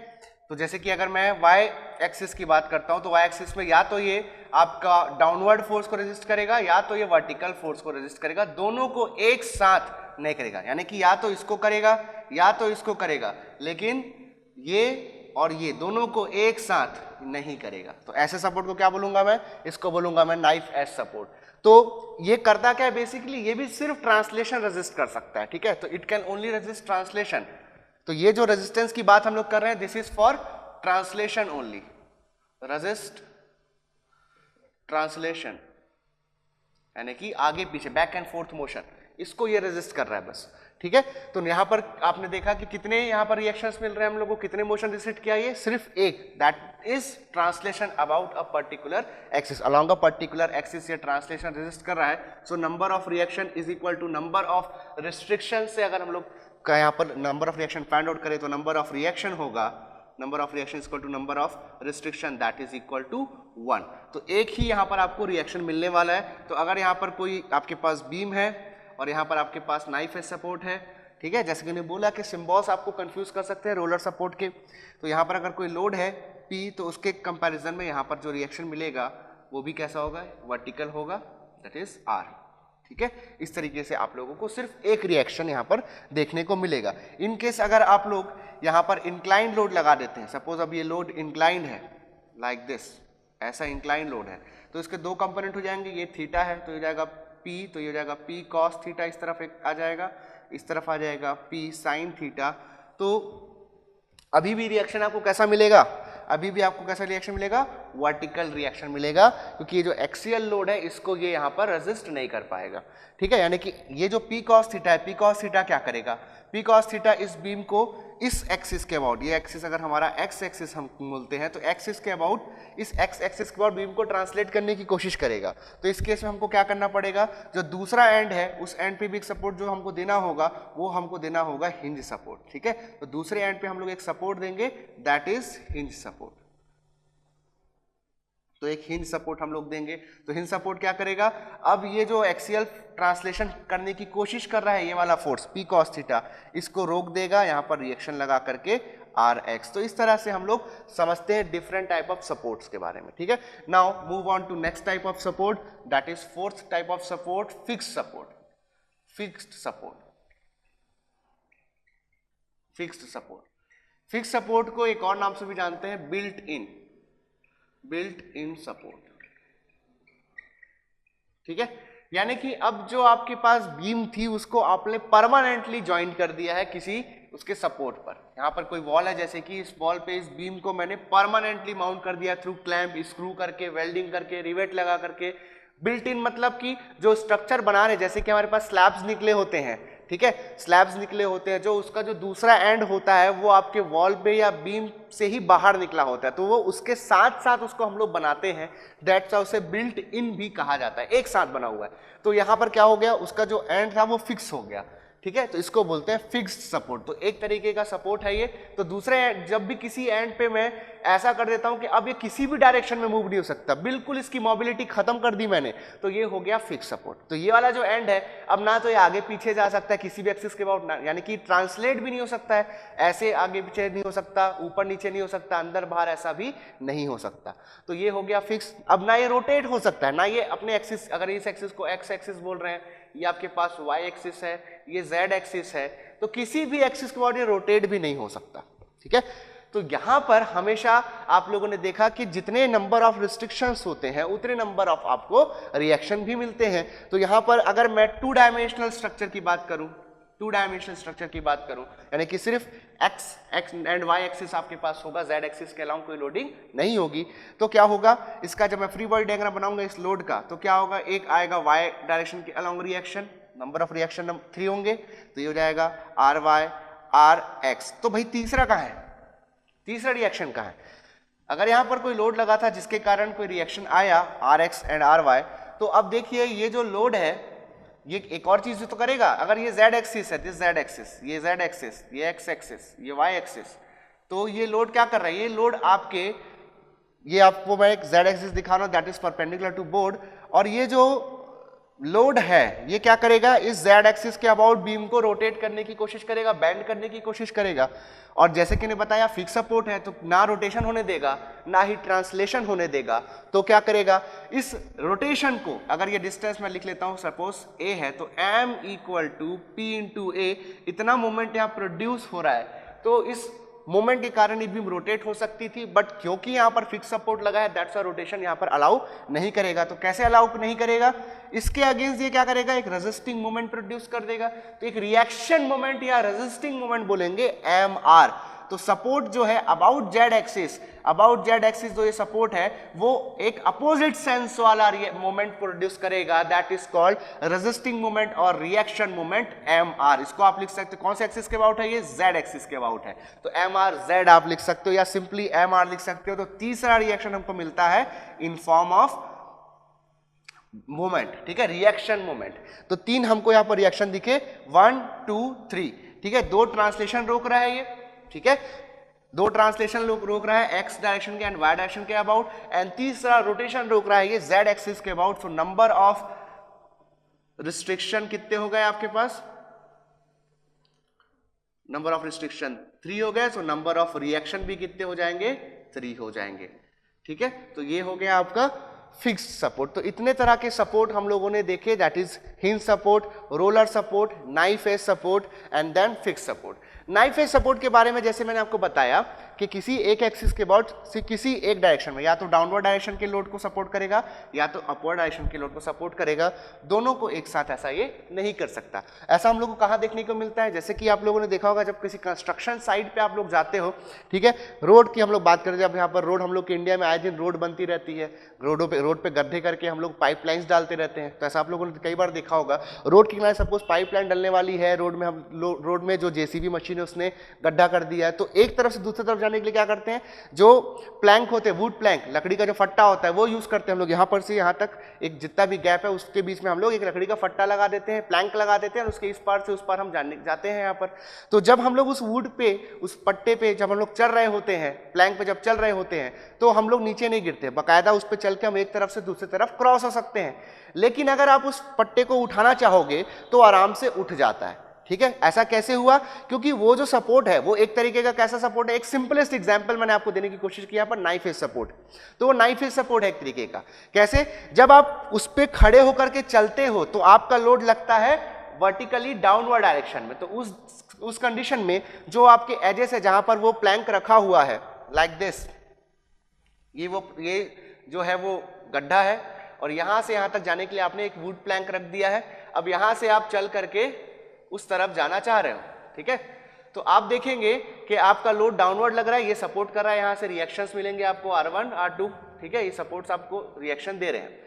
तो जैसे कि अगर मैं y एक्सिस की बात करता हूं तो y एक्सिस में या तो ये आपका डाउनवर्ड फोर्स को रेजिस्ट करेगा या तो ये वर्टिकल फोर्स को रेजिस्ट करेगा, दोनों को एक साथ नहीं करेगा, यानी कि या तो इसको करेगा या तो इसको करेगा, लेकिन ये और ये दोनों को एक साथ नहीं करेगा। तो ऐसे सपोर्ट को क्या बोलूंगा मैं, इसको बोलूंगा मैं नाइफ एज सपोर्ट। तो ये करता क्या है, बेसिकली ये भी सिर्फ ट्रांसलेशन रेजिस्ट कर सकता है, ठीक है, तो it can only resist translation. तो ये जो रेजिस्टेंस की बात हम लोग कर रहे हैं, this is for translation only, resist translation, यानी कि आगे पीछे बैक एंड फोर्थ मोशन, इसको ये रेजिस्ट कर रहा है बस, ठीक है। तो यहां पर आपने देखा कि कितने यहां पर रिएक्शंस मिल रहे हैं हम लोगों को, कितने मोशन रेजिस्ट किया, ये सिर्फ एक, that is translation about a particular axis, along a particular axis ये ट्रांसलेशन रेजिस्ट कर रहा है। So number of reaction is equal to number of restriction से अगर हम लोग का यहाँ पर number of reaction find out करें तो नंबर ऑफ रिएक्शन होगा, number of reaction equal to number of restriction, that is equal to 1। तो एक ही यहाँ पर आपको रिएक्शन मिलने वाला है। तो अगर यहाँ पर कोई आपके पास बीम है और यहाँ पर आपके पास नाइफ एज सपोर्ट है, ठीक है। जैसे कि मैंने बोला कि सिम्बॉल्स आपको कंफ्यूज कर सकते हैं रोलर सपोर्ट के। तो यहाँ पर अगर कोई लोड है P, तो उसके कंपैरिजन में यहाँ पर जो रिएक्शन मिलेगा वो भी कैसा होगा, वर्टिकल होगा, दैट इज R, ठीक है। इस तरीके से आप लोगों को सिर्फ एक रिएक्शन यहाँ पर देखने को मिलेगा। इन केस अगर आप लोग यहाँ पर इंक्लाइन लोड लगा देते हैं, सपोज अब ये लोड इंक्लाइन है लाइक दिस, ऐसा इंक्लाइन लोड है, तो इसके दो कंपोनेंट हो जाएंगे, ये थीटा है तो ये जाएगा P, तो ये जाएगा P cos थीटा, इस तरफ एक आ जाएगा, इस तरफ आ जाएगा P sin थीटा। तो अभी भी रिएक्शन आपको कैसा मिलेगा, अभी भी आपको कैसा रिएक्शन मिलेगा, वर्टिकल रिएक्शन मिलेगा, क्योंकि ये जो एक्सियल लोड है इसको ये यहाँ पर रेजिस्ट नहीं कर पाएगा, ठीक है। यानी कि ये जो P cos थीटा है, P cos थीटा क्या करेगा, P cos थीटा इस बीम को इस एक्सिस के अबाउट, ये एक्सिस अगर हमारा एक्स एक्सिस हम बोलते हैं, तो एक्सिस के अबाउट, इस एक्स एक्सिस के अबाउट बीम को ट्रांसलेट करने की कोशिश करेगा। तो इस केस में हमको क्या करना पड़ेगा, जो दूसरा एंड है उस एंड पे भी एक सपोर्ट जो हमको देना होगा, वो हमको देना होगा हिंज सपोर्ट, ठीक है। तो दूसरे एंड पे हम लोग एक सपोर्ट देंगे, दैट इज हिंज सपोर्ट। तो एक हिंज सपोर्ट हम लोग देंगे। तो हिंज सपोर्ट क्या करेगा, अब ये जो एक्सियल ट्रांसलेशन करने की कोशिश कर रहा है ये वाला फोर्स P cos थीटा, इसको रोक देगा यहाँ पर रिएक्शन लगा करके Rx। तो इस तरह से हम लोग समझते हैं डिफरेंट टाइप ऑफ सपोर्ट्स के बारे में, ठीक है। Now move on to next type of support, that is fourth type of support, fixed support. Fixed support, fixed support, fixed support को एक और नाम से भी जानते हैं built in, built in support, ठीक है। यानी कि अब जो आपके पास बीम थी उसको आपने परमानेंटली ज्वाइन कर दिया है किसी उसके सपोर्ट पर। यहाँ पर कोई वॉल है, जैसे कि इस वॉल पे इस बीम को मैंने परमानेंटली माउंट कर दिया थ्रू क्लैंप, स्क्रू करके, वेल्डिंग करके, रिवेट लगा करके। बिल्ट इन मतलब कि जो स्ट्रक्चर बना रहे, जैसे कि हमारे पास स्लैब्स निकले होते हैं, ठीक है, स्लैब्स निकले होते हैं, जो उसका जो दूसरा एंड होता है वो आपके वॉल पे या बीम से ही बाहर निकला होता है, तो वो उसके साथ साथ उसको हम लोग बनाते हैं, दैट्स हाउ उसे बिल्ट इन भी कहा जाता है, एक साथ बना हुआ है। तो यहाँ पर क्या हो गया, उसका जो एंड था वो फिक्स हो गया, ठीक है, तो इसको बोलते हैं फिक्स्ड सपोर्ट। तो एक तरीके का सपोर्ट है ये। तो दूसरे जब भी किसी एंड पे मैं ऐसा कर देता हूं कि अब ये किसी भी डायरेक्शन में मूव नहीं हो सकता, बिल्कुल इसकी मोबिलिटी खत्म कर दी मैंने, तो ये हो गया फिक्स सपोर्ट। तो ये वाला जो एंड है, अब ना तो ये आगे पीछे जा सकता है किसी भी एक्सिस के अबाउट, यानी कि ट्रांसलेट भी नहीं हो सकता है, ऐसे आगे पीछे नहीं हो सकता, ऊपर नीचे नहीं हो सकता, अंदर बाहर ऐसा भी नहीं हो सकता। तो ये हो गया फिक्स। अब ना ये रोटेट हो सकता है, ना ये अपने एक्सिस, अगर इस एक्सिस को एक्स एक्सिस बोल रहे हैं, ये आपके पास वाई एक्सिस है, ये जेड एक्सिस है, तो किसी भी एक्सिस के अबाउट ये रोटेट भी नहीं हो सकता, ठीक है। तो यहां पर हमेशा आप लोगों ने देखा कि जितने नंबर ऑफ रिस्ट्रिक्शंस होते हैं उतने नंबर ऑफ आपको रिएक्शन भी मिलते हैं। तो यहां पर अगर मैं टू डायमेंशनल स्ट्रक्चर की बात करूं, टू डायमेंशनल स्ट्रक्चर की बात करूं, यानी कि सिर्फ एक्स एंड वाई एक्सिस आपके पास होगा, जेड एक्सिस के अलावा कोई लोडिंग नहीं होगी, तो क्या होगा, इसका जब मैं फ्री बॉडी डायग्राम बनाऊंगा इस लोड का, तो क्या होगा, एक आएगा वाई डायरेक्शन के along reaction, number of reaction 3 होंगे, तो ये हो जाएगा आर वाई आर एक्स। तो भाई तीसरा कहाँ है, तीसरा रिएक्शन कहाँ है? अगर यहाँ पर कोई लोड लगा था जिसके कारण कोई रिएक्शन आया R X and R Y, तो अब देखिए ये जो लोड है ये एक और चीज तो करेगा। अगर ये z एक्सिस है, दिस z एक्सिस, ये z एक्सिस, ये x एक्सिस, ये y एक्सिस, तो ये लोड क्या कर रहा है, ये लोड आपके, ये आपको मैं एक z एक्सिस दिखा रहा हूं, that is perpendicular to board, और ये जो लोड है ये क्या करेगा, इस z एक्सिस के अबाउट बीम को रोटेट करने की कोशिश करेगा, बेंड करने की कोशिश करेगा। और जैसे कि ने बताया फिक्स सपोर्ट है, तो ना रोटेशन होने देगा ना ही ट्रांसलेशन होने देगा। तो क्या करेगा, इस रोटेशन को, अगर ये डिस्टेंस मैं लिख लेता हूं, सपोज a है, तो m equal to p into a, इतना मोमेंट यहाँ प्रोड्यूस हो रहा है, तो इस मोमेंट के कारण ये बीम रोटेट हो सकती थी, बट क्योंकि यहाँ पर फिक्स सपोर्ट लगा है, दैट्स व्हाई रोटेशन यहाँ पर अलाउ नहीं करेगा। तो कैसे अलाउ नहीं करेगा, इसके अगेंस्ट ये क्या करेगा, एक रेजिस्टिंग मोमेंट प्रोड्यूस कर देगा। तो एक रिएक्शन मोमेंट या रेजिस्टिंग मोमेंट बोलेंगे mr। तो सपोर्ट जो है about Z axis, about Z axis जो ये सपोर्ट है वो एक अपोजिट सेंस वाला मोमेंट प्रोड्यूस करेगा, that is called resisting moment और रिएक्शन मोमेंट mr। इसको आप लिख सकते हो कौन से एक्सिस के अबाउट है, ये जेड एक्सिस के अबाउट है, तो mr z आप लिख सकते हो या सिंपली mr लिख सकते हो। तो तीसरा रिएक्शन हमको मिलता है इन फॉर्म ऑफ मोमेंट, ठीक है, रिएक्शन मोमेंट। तो 3 हमको यहाँ पर रिएक्शन दिखे, 1 2 3, ठीक है, 2 ट्रांसलेशन रोक रहा है ये, ठीक है, 2 ट्रांसलेशन रोक रहा है एक्स डायरेक्शन के एंड वाई डायरेक्शन के अबाउट, एंड तीसरा रोटेशन रोक रहा है ये जेड एक्सिस के about. So number of restriction कितने हो गए आपके पास, नंबर ऑफ रिस्ट्रिक्शन 3 हो गए, तो नंबर ऑफ रिएक्शन भी कितने हो जाएंगे, 3 हो जाएंगे। ठीक है, तो ये हो गया आपका फिक्स्ड सपोर्ट। तो इतने तरह के सपोर्ट हम लोगों ने देखे, that is hinge support, roller support, knife edge support and then fixed support. Knife edge support के बारे में जैसे मैंने आपको बताया कि किसी एक एक्सिस के बाद से किसी एक डायरेक्शन में या तो डाउनवर्ड डायरेक्शन के लोड को सपोर्ट करेगा या तो अपवर्ड डायरेक्शन के लोड को सपोर्ट करेगा, दोनों को एक साथ ऐसा ये नहीं कर सकता। ऐसा हम लोग को कहाँ देखने को मिलता है, जैसे कि आप लोगों ने देखा होगा जब किसी कंस्ट्रक्शन साइट पे आप लोग जाते हो, ठीक है, रोड की हम लोग बात करें, जब यहाँ पर रोड हम लोग के इंडिया में आए दिन रोड बनती रहती है, रोड पे गड्ढे करके हम लोग पाइपलाइंस डालते रहते हैं, तो ऐसा आप लोगों ने कई बार देखा होगा। रोड के किनारे सपोज पाइपलाइन डलने वाली है, रोड में जो जेसीबी मशीन है उसने गड्ढा कर दिया है, तो एक तरफ से दूसरी तरफ जाने के लिए क्या करते हैं, जो प्लैंक होते हैं, वुड प्लैंक, लकड़ी का जो फट्टा होता है वो यूज करते हैं हम लोग। यहाँ पर से यहाँ तक एक जितना भी गैप है उसके बीच में हम लोग एक लकड़ी का फट्टा लगा देते हैं, प्लैंक लगा देते हैं, और उसके इस पार से उस पार हम जाते हैं यहाँ पर। तो जब हम लोग उस वुड पे, उस पट्टे पे जब हम लोग चल रहे होते हैं, प्लैंक पे जब चल रहे होते हैं, तो हम लोग नीचे नहीं गिरते, बाकायदा उस पर चल के हम एक तरफ से दूसरी तरफ क्रॉस हो सकते हैं। लेकिन अगर आप उस पट्टे को उठाना चाहोगे तो आराम से उठ जाता है। ठीक है, ऐसा कैसे हुआ, क्योंकि वो जो सपोर्ट है वो एक तरीके का कैसा सपोर्ट है, एक सिंपलेस्ट एग्जांपल मैंने आपको देने की कोशिश की यहाँ पर, नाइफ एज सपोर्ट। तो वो नाइफ एज सपोर्ट है एक तरीके का। कैसे, जब आप उस पे खड़े होकर के चलते हो तो आपका लोड लगता है वर्टिकली डाउनवर्ड डायरेक्शन में, तो उस कंडीशन में जो आपके एजेस है जहां पर वो प्लैंक रखा हुआ है लाइक दिस, ये जो है वो गड्ढा है, और यहां से यहां तक जाने के लिए आपने एक वुड प्लैंक रख दिया है। अब यहां से आप चल करके उस तरफ जाना चाह रहे हो, ठीक है, तो आप देखेंगे कि आपका लोड डाउनवर्ड लग रहा है, ये सपोर्ट कर रहा है, यहां से रिएक्शंस मिलेंगे आपको R1 R2, ठीक है, ये सपोर्ट्स आपको रिएक्शन दे रहे हैं,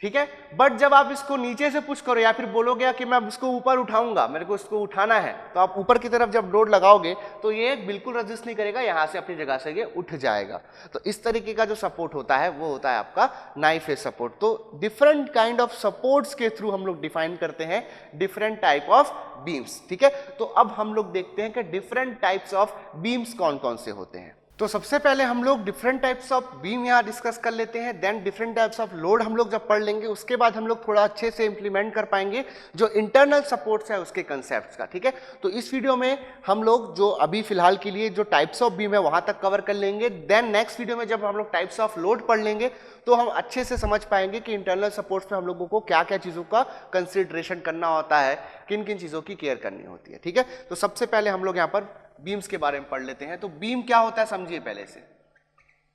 ठीक है। बट जब आप इसको नीचे से पुश करो या फिर बोलोगे कि मैं इसको ऊपर उठाऊंगा, मेरे को इसको उठाना है, तो आप ऊपर की तरफ जब लोड लगाओगे तो ये बिल्कुल रेजिस्ट नहीं करेगा, यहां से अपनी जगह से ये उठ जाएगा। तो इस तरीके का जो सपोर्ट होता है वो होता है आपका नाइफ एज सपोर्ट। तो डिफरेंट काइंड ऑफ सपोर्ट्स के थ्रू हम लोग डिफाइन करते हैं डिफरेंट टाइप ऑफ बीम्स, ठीक है। तो अब हम लोग देखते हैं कि डिफरेंट टाइप्स ऑफ बीम्स कौन कौन से होते हैं। तो सबसे पहले हम लोग डिफरेंट टाइप्स ऑफ बीम यहाँ डिस्कस कर लेते हैं, then different types of load हम लोग जब पढ़ लेंगे उसके बाद हम लोग थोड़ा अच्छे से इंप्लीमेंट कर पाएंगे जो इंटरनल सपोर्ट्स है उसके कंसेप्ट्स का, ठीक है। तो इस वीडियो में हम लोग जो अभी फिलहाल के लिए जो टाइप्स ऑफ बीम है वहां तक कवर कर लेंगे, देन नेक्स्ट वीडियो में जब हम लोग टाइप्स ऑफ लोड पढ़ लेंगे तो हम अच्छे से समझ पाएंगे कि इंटरनल सपोर्ट्स में हम लोगों को क्या क्या चीज़ों का कंसिडरेशन करना होता है, किन किन चीज़ों की केयर करनी होती है, ठीक है। तो सबसे पहले हम लोग यहाँ पर बीम्स के बारे में पढ़ लेते हैं। तो बीम क्या होता है समझिए पहले से।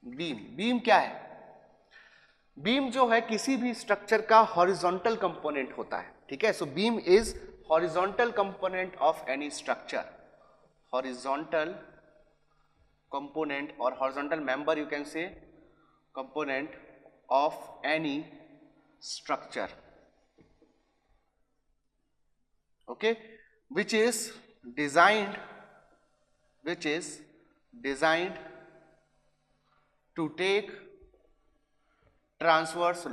बीम क्या है, बीम जो है किसी भी स्ट्रक्चर का हॉरिजॉन्टल कंपोनेंट होता है, ठीक है। So beam is horizontal component of any structure, horizontal component और horizontal member you can say component of any structure, okay, which is designed to take transverse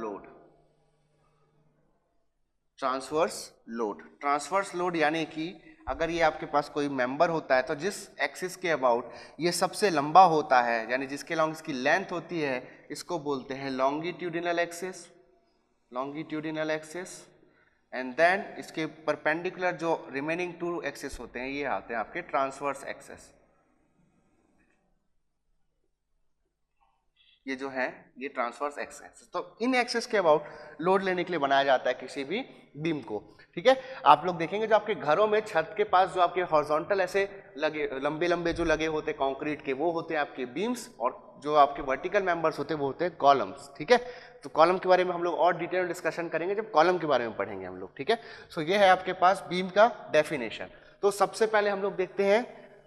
load यानी कि अगर ये आपके पास कोई मेंबर होता है तो जिस एक्सिस के अबाउट ये सबसे लंबा होता है, यानी जिसके लॉन्ग इसकी लेंथ होती है, इसको बोलते हैं लॉन्गिट्यूडिनल एक्सिस, एंड देन इसके परपेंडिकुलर जो रिमेनिंग 2 एक्सिस होते हैं ये आते हैं आपके ट्रांसवर्स एक्सिस। ये जो है ये ट्रांसवर्स एक्सिस, तो इन एक्सिस के अबाउट लोड लेने के लिए बनाया जाता है किसी भी बीम को, ठीक है। आप लोग देखेंगे जो आपके घरों में छत के पास जो आपके हॉरिजॉन्टल ऐसे लगे लंबे लंबे जो लगे होते हैं कंक्रीट के, वो होते हैं आपके बीम्स, और जो आपके वर्टिकल मेंबर्स होते हैं वो होते हैं कॉलम्स, ठीक है। तो कॉलम के बारे में हम लोग और डिटेल डिस्कशन करेंगे जब कॉलम के बारे में पढ़ेंगे हम लोग, ठीक है। सो ये है आपके पास बीम का डेफिनेशन। तो सबसे पहले हम लोग देखते हैं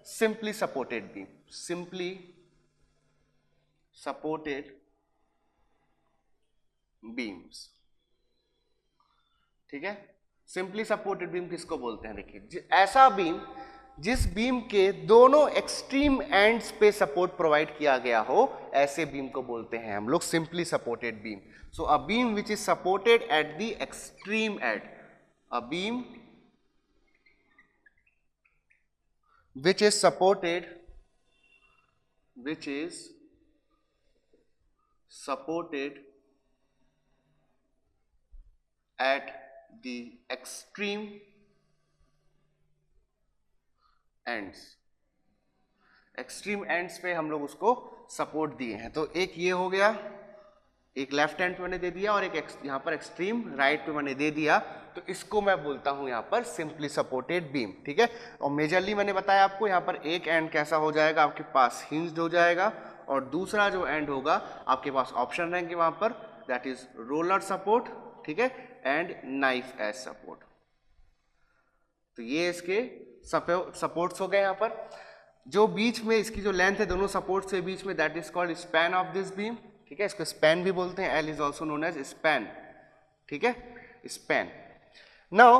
simply supported beam, simply supported beams, ठीक है। सिंपली सपोर्टेड बीम किसको बोलते हैं, देखिए ऐसा बीम जिस बीम के दोनों एक्सट्रीम एंड्स पे सपोर्ट प्रोवाइड किया गया हो, ऐसे बीम को बोलते हैं हम लोग simply supported beam. So a beam which is supported at the extreme and, a beam which is supported at the extreme ends, extreme ends पे हम लोग उसको सपोर्ट दिए हैं। तो एक ये हो गया, एक लेफ्ट हैंड पे मैंने दे दिया और एक यहाँ पर एक्सट्रीम राइट पे मैंने दे दिया, तो इसको मैं बोलता हूं यहाँ पर सिंपली सपोर्टेड बीम, ठीक है। और मेजरली मैंने बताया आपको यहाँ पर एक एंड कैसा हो जाएगा आपके पास, हिंज्ड हो जाएगा, और दूसरा जो एंड होगा आपके पास ऑप्शन रहेंगे वहां पर, दैट इज रोलर सपोर्ट, ठीक है, एंड नाइफ एज सपोर्ट। तो ये इसके सपोर्ट्स हो गए। यहाँ पर जो बीच में इसकी जो लेंथ है दोनों सपोर्ट्स के बीच में, that is called span of this beam, ठीक है, इसको स्पैन भी बोलते हैं, L is also known as span, ठीक है, स्पैन। नाउ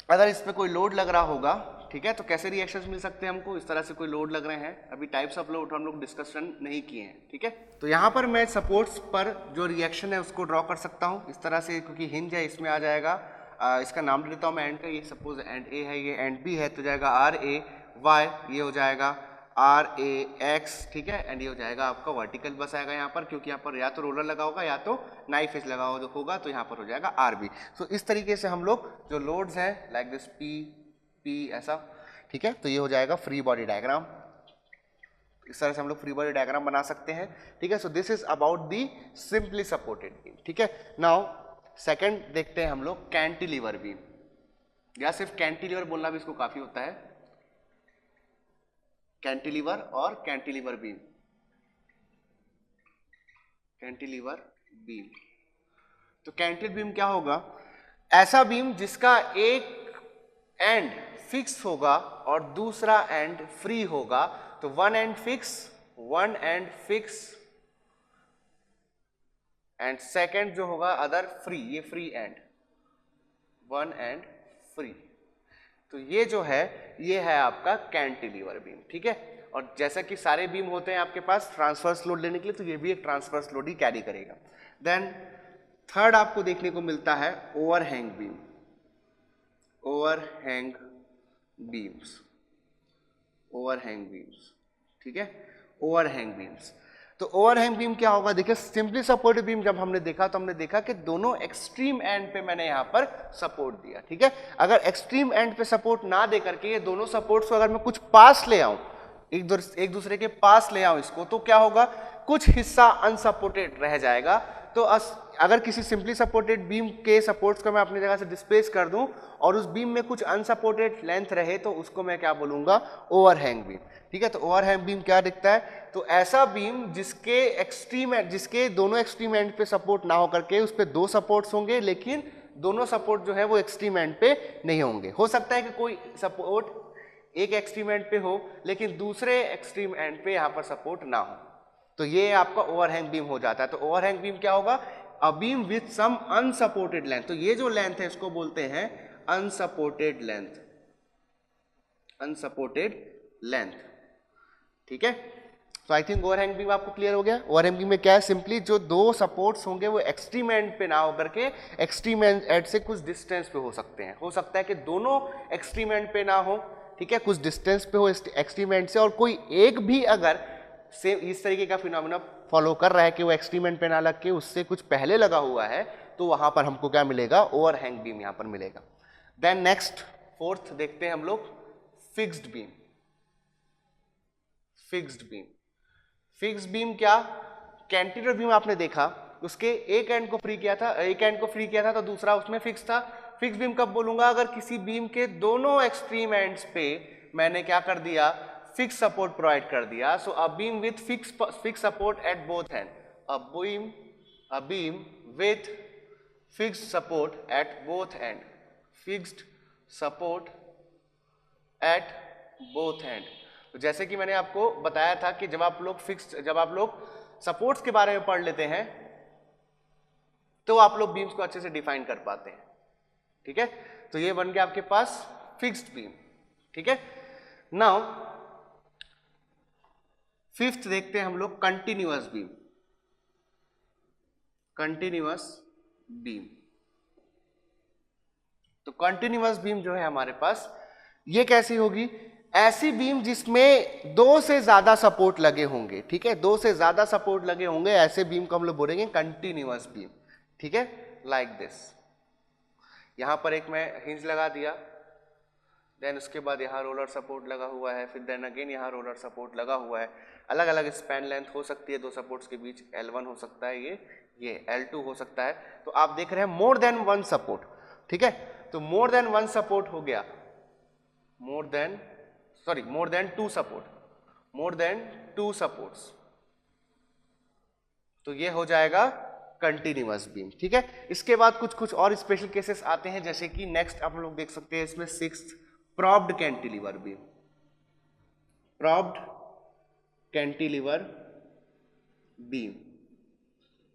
अगर इसमें कोई लोड लग रहा होगा, ठीक है, तो कैसे रिएक्शंस मिल सकते हैं हमको, इस तरह से कोई लोड लग रहे हैं, अभी टाइप्स ऑफ लोड हम लोग डिस्कशन नहीं किए हैं, ठीक है। तो यहाँ पर मैं सपोर्ट्स पर जो रिएक्शन है उसको ड्रॉ कर सकता हूँ इस तरह से, क्योंकि हिंज है इसमें आ जाएगा, इसका नाम दे देता हूँ मैं एंड का, ये सपोज एंड ए है, ये एंड बी है, तो जाएगा आर ए वाई, ये हो जाएगा आर ए एक्स, ठीक है, एंड ये हो जाएगा आपका वर्टिकल बस आएगा यहाँ पर, क्योंकि यहाँ पर या तो रोलर लगा होगा या तो नाइफ एज लगा होगा, तो यहाँ पर हो जाएगा आर बी। तो इस तरीके से हम लोग जो लोड्स हैं लाइक दिस पी पी ऐसा, ठीक है, तो ये हो जाएगा फ्री बॉडी डायग्राम, इस तरह से हम लोग फ्री बॉडी डायग्राम बना सकते हैं, ठीक है। So this is about the simply supported beam, ठीक है। नाउ सेकंड देखते हैं हम लोग कैंटिलीवर बीम, या सिर्फ कैंटिलीवर बोलना भी इसको काफी होता है, कैंटिलीवर और कैंटिलीवर बीम, कैंटिलीवर बीम। तो कैंटिलीवर बीम क्या होगा, ऐसा बीम जिसका एक एंड फिक्स होगा और दूसरा एंड फ्री होगा, तो one and fix and second जो होगा अदर फ्री, ये free and, one and free. तो ये जो है ये है आपका कैंटिलीवर बीम, ठीक है। और जैसा कि सारे बीम होते हैं आपके पास ट्रांसवर्स लोड लेने के लिए, तो ये भी एक ट्रांसवर्स लोड ही कैरी करेगा। देन थर्ड आपको देखने को मिलता है overhang beam, overhang beams, overhang beams, ठीक है, ओवरहैंग बीम्स। तो ओवरहैंग बीम क्या होगा, देखिए सिंपली सपोर्टेड बीम जब हमने देखा तो हमने देखा कि दोनों एक्सट्रीम एंड पे मैंने यहाँ पर सपोर्ट दिया, ठीक है। अगर एक्सट्रीम एंड पे सपोर्ट ना दे करके ये दोनों सपोर्ट्स को अगर मैं कुछ पास ले आऊं, एक दूसरे के पास ले आऊं इसको, तो क्या होगा, कुछ हिस्सा अनसपोर्टेड रह जाएगा। तो अगर किसी सिंपली सपोर्टेड बीम के सपोर्ट्स को मैं अपनी जगह से डिस्प्लेस कर दूं और उस बीम में कुछ अनसपोर्टेड लेंथ रहे, तो उसको मैं क्या बोलूंगा, ओवरहैंग बीम, ठीक है। तो ओवरहैंग बीम क्या दिखता है, तो ऐसा बीम जिसके दोनों एक्सट्रीम एंड पे सपोर्ट ना होकर के उस पे दो सपोर्ट्स होंगे, लेकिन दोनों सपोर्ट जो है वो एक्सट्रीम एंड पे नहीं होंगे। हो सकता है कि कोई सपोर्ट एक एक्सट्रीम एंड पे हो लेकिन दूसरे एक्सट्रीम एंड पे यहाँ पर सपोर्ट ना हो, तो ये आपका ओवरहैंग बीम हो जाता है। तो ओवरहैंग बीम क्या होगा, a beam with some unsupported length, तो ये जो लेंथ है इसको बोलते हैं अनसपोर्टेड लेंथ, अनसपोर्टेड लेंथ, ठीक है। तो आई थिंक ओवरहैंग बीम आपको क्लियर हो गया। ओवरहैंग बीम में क्या है, सिंपली जो दो सपोर्ट्स होंगे वो एक्सट्रीम एंड पे ना होकर के एक्सट्रीम एंड से कुछ डिस्टेंस पे हो सकते हैं। हो सकता है कि दोनों एक्सट्रीम एंड पे ना हो, ठीक है, कुछ डिस्टेंस पे हो एक्सट्रीम एंड से, और कोई एक भी अगर सेम इस तरीके का फिनोमेना फॉलो कर रहा है कि वो एक्सट्रीम एंड पे ना लग के उससे कुछ पहले लगा हुआ है, तो वहां पर हमको क्या मिलेगा, ओवरहैंग बीम यहां पर मिलेगा। देन नेक्स्ट फोर्थ देखते हैं हम लोग fixed beam, fixed beam. Fixed beam क्या, कैंटिलीवर बीम आपने देखा उसके एक एंड को फ्री किया था, एक एंड को फ्री किया था तो दूसरा उसमें फिक्स था। फिक्स बीम कब बोलूंगा, अगर किसी बीम के दोनों एक्सट्रीम एंड्स पे मैंने क्या कर दिया, फिक्स सपोर्ट प्रोवाइड कर दिया। So a beam with fix support at both end, a beam with fixed support at both end, fixed support at both end. तो जैसे कि मैंने आपको बताया था कि जब आप लोग सपोर्ट्स के बारे में पढ़ लेते हैं तो आप लोग बीम्स को अच्छे से डिफाइन कर पाते हैं, ठीक है। तो ये बन गया आपके पास फिक्स्ड बीम, ठीक है। नाउ फिफ्थ देखते हैं हम लोग कंटिन्यूअस बीम, कंटिन्यूअस बीम। तो कंटिन्यूअस बीम जो है हमारे पास ये कैसी होगी, ऐसी बीम जिसमें दो से ज्यादा सपोर्ट लगे होंगे, ठीक है, दो से ज्यादा सपोर्ट लगे होंगे, ऐसे बीम को हम लोग बोलेंगे कंटिन्यूअस बीम, ठीक है, लाइक दिस। यहाँ पर एक मैं हिंज लगा दिया, देन उसके बाद यहाँ रोलर सपोर्ट लगा हुआ है, फिर देन अगेन यहाँ रोलर सपोर्ट लगा हुआ है। अलग अलग स्पैन लेंथ हो सकती है दो सपोर्ट्स के बीच, L1 हो सकता है ये L2 हो सकता है। तो आप देख रहे हैं मोर देन वन सपोर्ट, ठीक है। तो मोर देन वन सपोर्ट हो गया, मोर देन टू सपोर्ट्स, तो ये हो जाएगा कंटिन्यूअस बीम, ठीक है। इसके बाद कुछ और स्पेशल केसेस आते हैं, जैसे कि नेक्स्ट आप लोग देख सकते हैं इसमें 6th propped cantilever beam. Propped cantilever beam,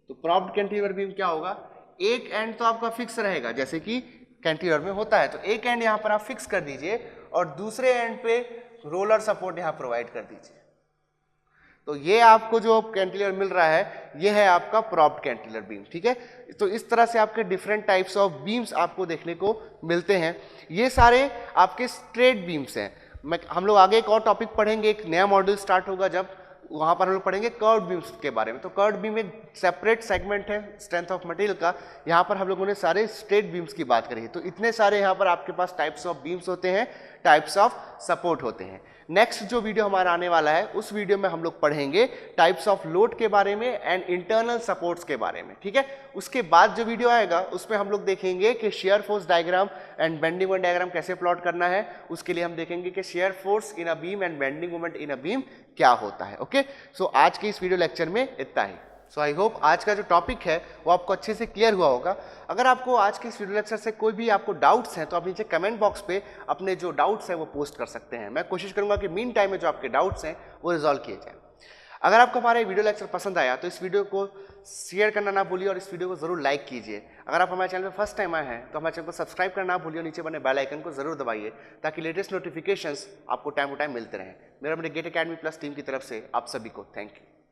तो प्रॉप्ड कैंटिलीवर बीम क्या होगा, एक एंड तो आपका फिक्स रहेगा जैसे कि कैंटिलीवर में होता है, तो एक एंड यहां पर आप फिक्स कर दीजिए और दूसरे एंड पे रोलर सपोर्ट यहां प्रोवाइड कर दीजिए। तो ये आपको जो कैंटिलीवर मिल रहा है ये है आपका प्रॉप्ड कैंटिलीवर बीम, ठीक है। तो इस तरह से आपके डिफरेंट टाइप्स ऑफ बीम्स आपको देखने को मिलते हैं। ये सारे आपके स्ट्रेट बीम्स हैं। हम लोग आगे एक और टॉपिक पढ़ेंगे, एक नया मॉड्यूल स्टार्ट होगा जब, वहां पर हम लोग पढ़ेंगे कर्व बीम्स के बारे में। तो कर्व बीम एक सेपरेट सेगमेंट है स्ट्रेंथ ऑफ मटेरियल का। यहाँ पर हम लोगों ने सारे स्ट्रेट बीम्स की बात करी है। तो इतने सारे यहाँ पर आपके पास टाइप्स ऑफ बीम्स होते हैं, टाइप्स ऑफ सपोर्ट होते हैं। नेक्स्ट जो वीडियो हमारा आने वाला है उस वीडियो में हम लोग पढ़ेंगे टाइप्स ऑफ लोड के बारे में एंड इंटरनल सपोर्ट्स के बारे में, ठीक है। उसके बाद जो वीडियो आएगा उसमें हम लोग देखेंगे कि share force diagram and bending moment diagram कैसे प्लॉट करना है। उसके लिए हम देखेंगे कि shear force in a beam and bending moment in a beam क्या होता है। ओके, सो आज के इस वीडियो लेक्चर में इतना ही। सो आई होप आज का जो टॉपिक है वो आपको अच्छे से क्लियर हुआ होगा। अगर आपको आज के इस वीडियो लेक्चर से कोई भी आपको डाउट्स हैं तो आप नीचे कमेंट बॉक्स पे अपने जो डाउट्स हैं वो पोस्ट कर सकते हैं। मैं कोशिश करूंगा कि मीन टाइम में जो आपके डाउट्स हैं वो रिजॉल्व किए जाएं। अगर आपको हमारा वीडियो लेक्चर पसंद आया तो इस वीडियो को शेयर करना ना भूलिए और इस वीडियो को जरूर लाइक कीजिए। अगर आप हमारे चैनल पर फर्स्ट टाइम आए हैं तो हमारे चैनल को सब्सक्राइब करना ना भूलिए, नीचे बने बेल आइकन को जरूर दबाइए ताकि लेटेस्ट नोटिफिकेशंस आपको टाइम टू टाइम मिलते रहें। मेरा अपने गेट अकेडमी प्लस टीम की तरफ से आप सभी को थैंक यू।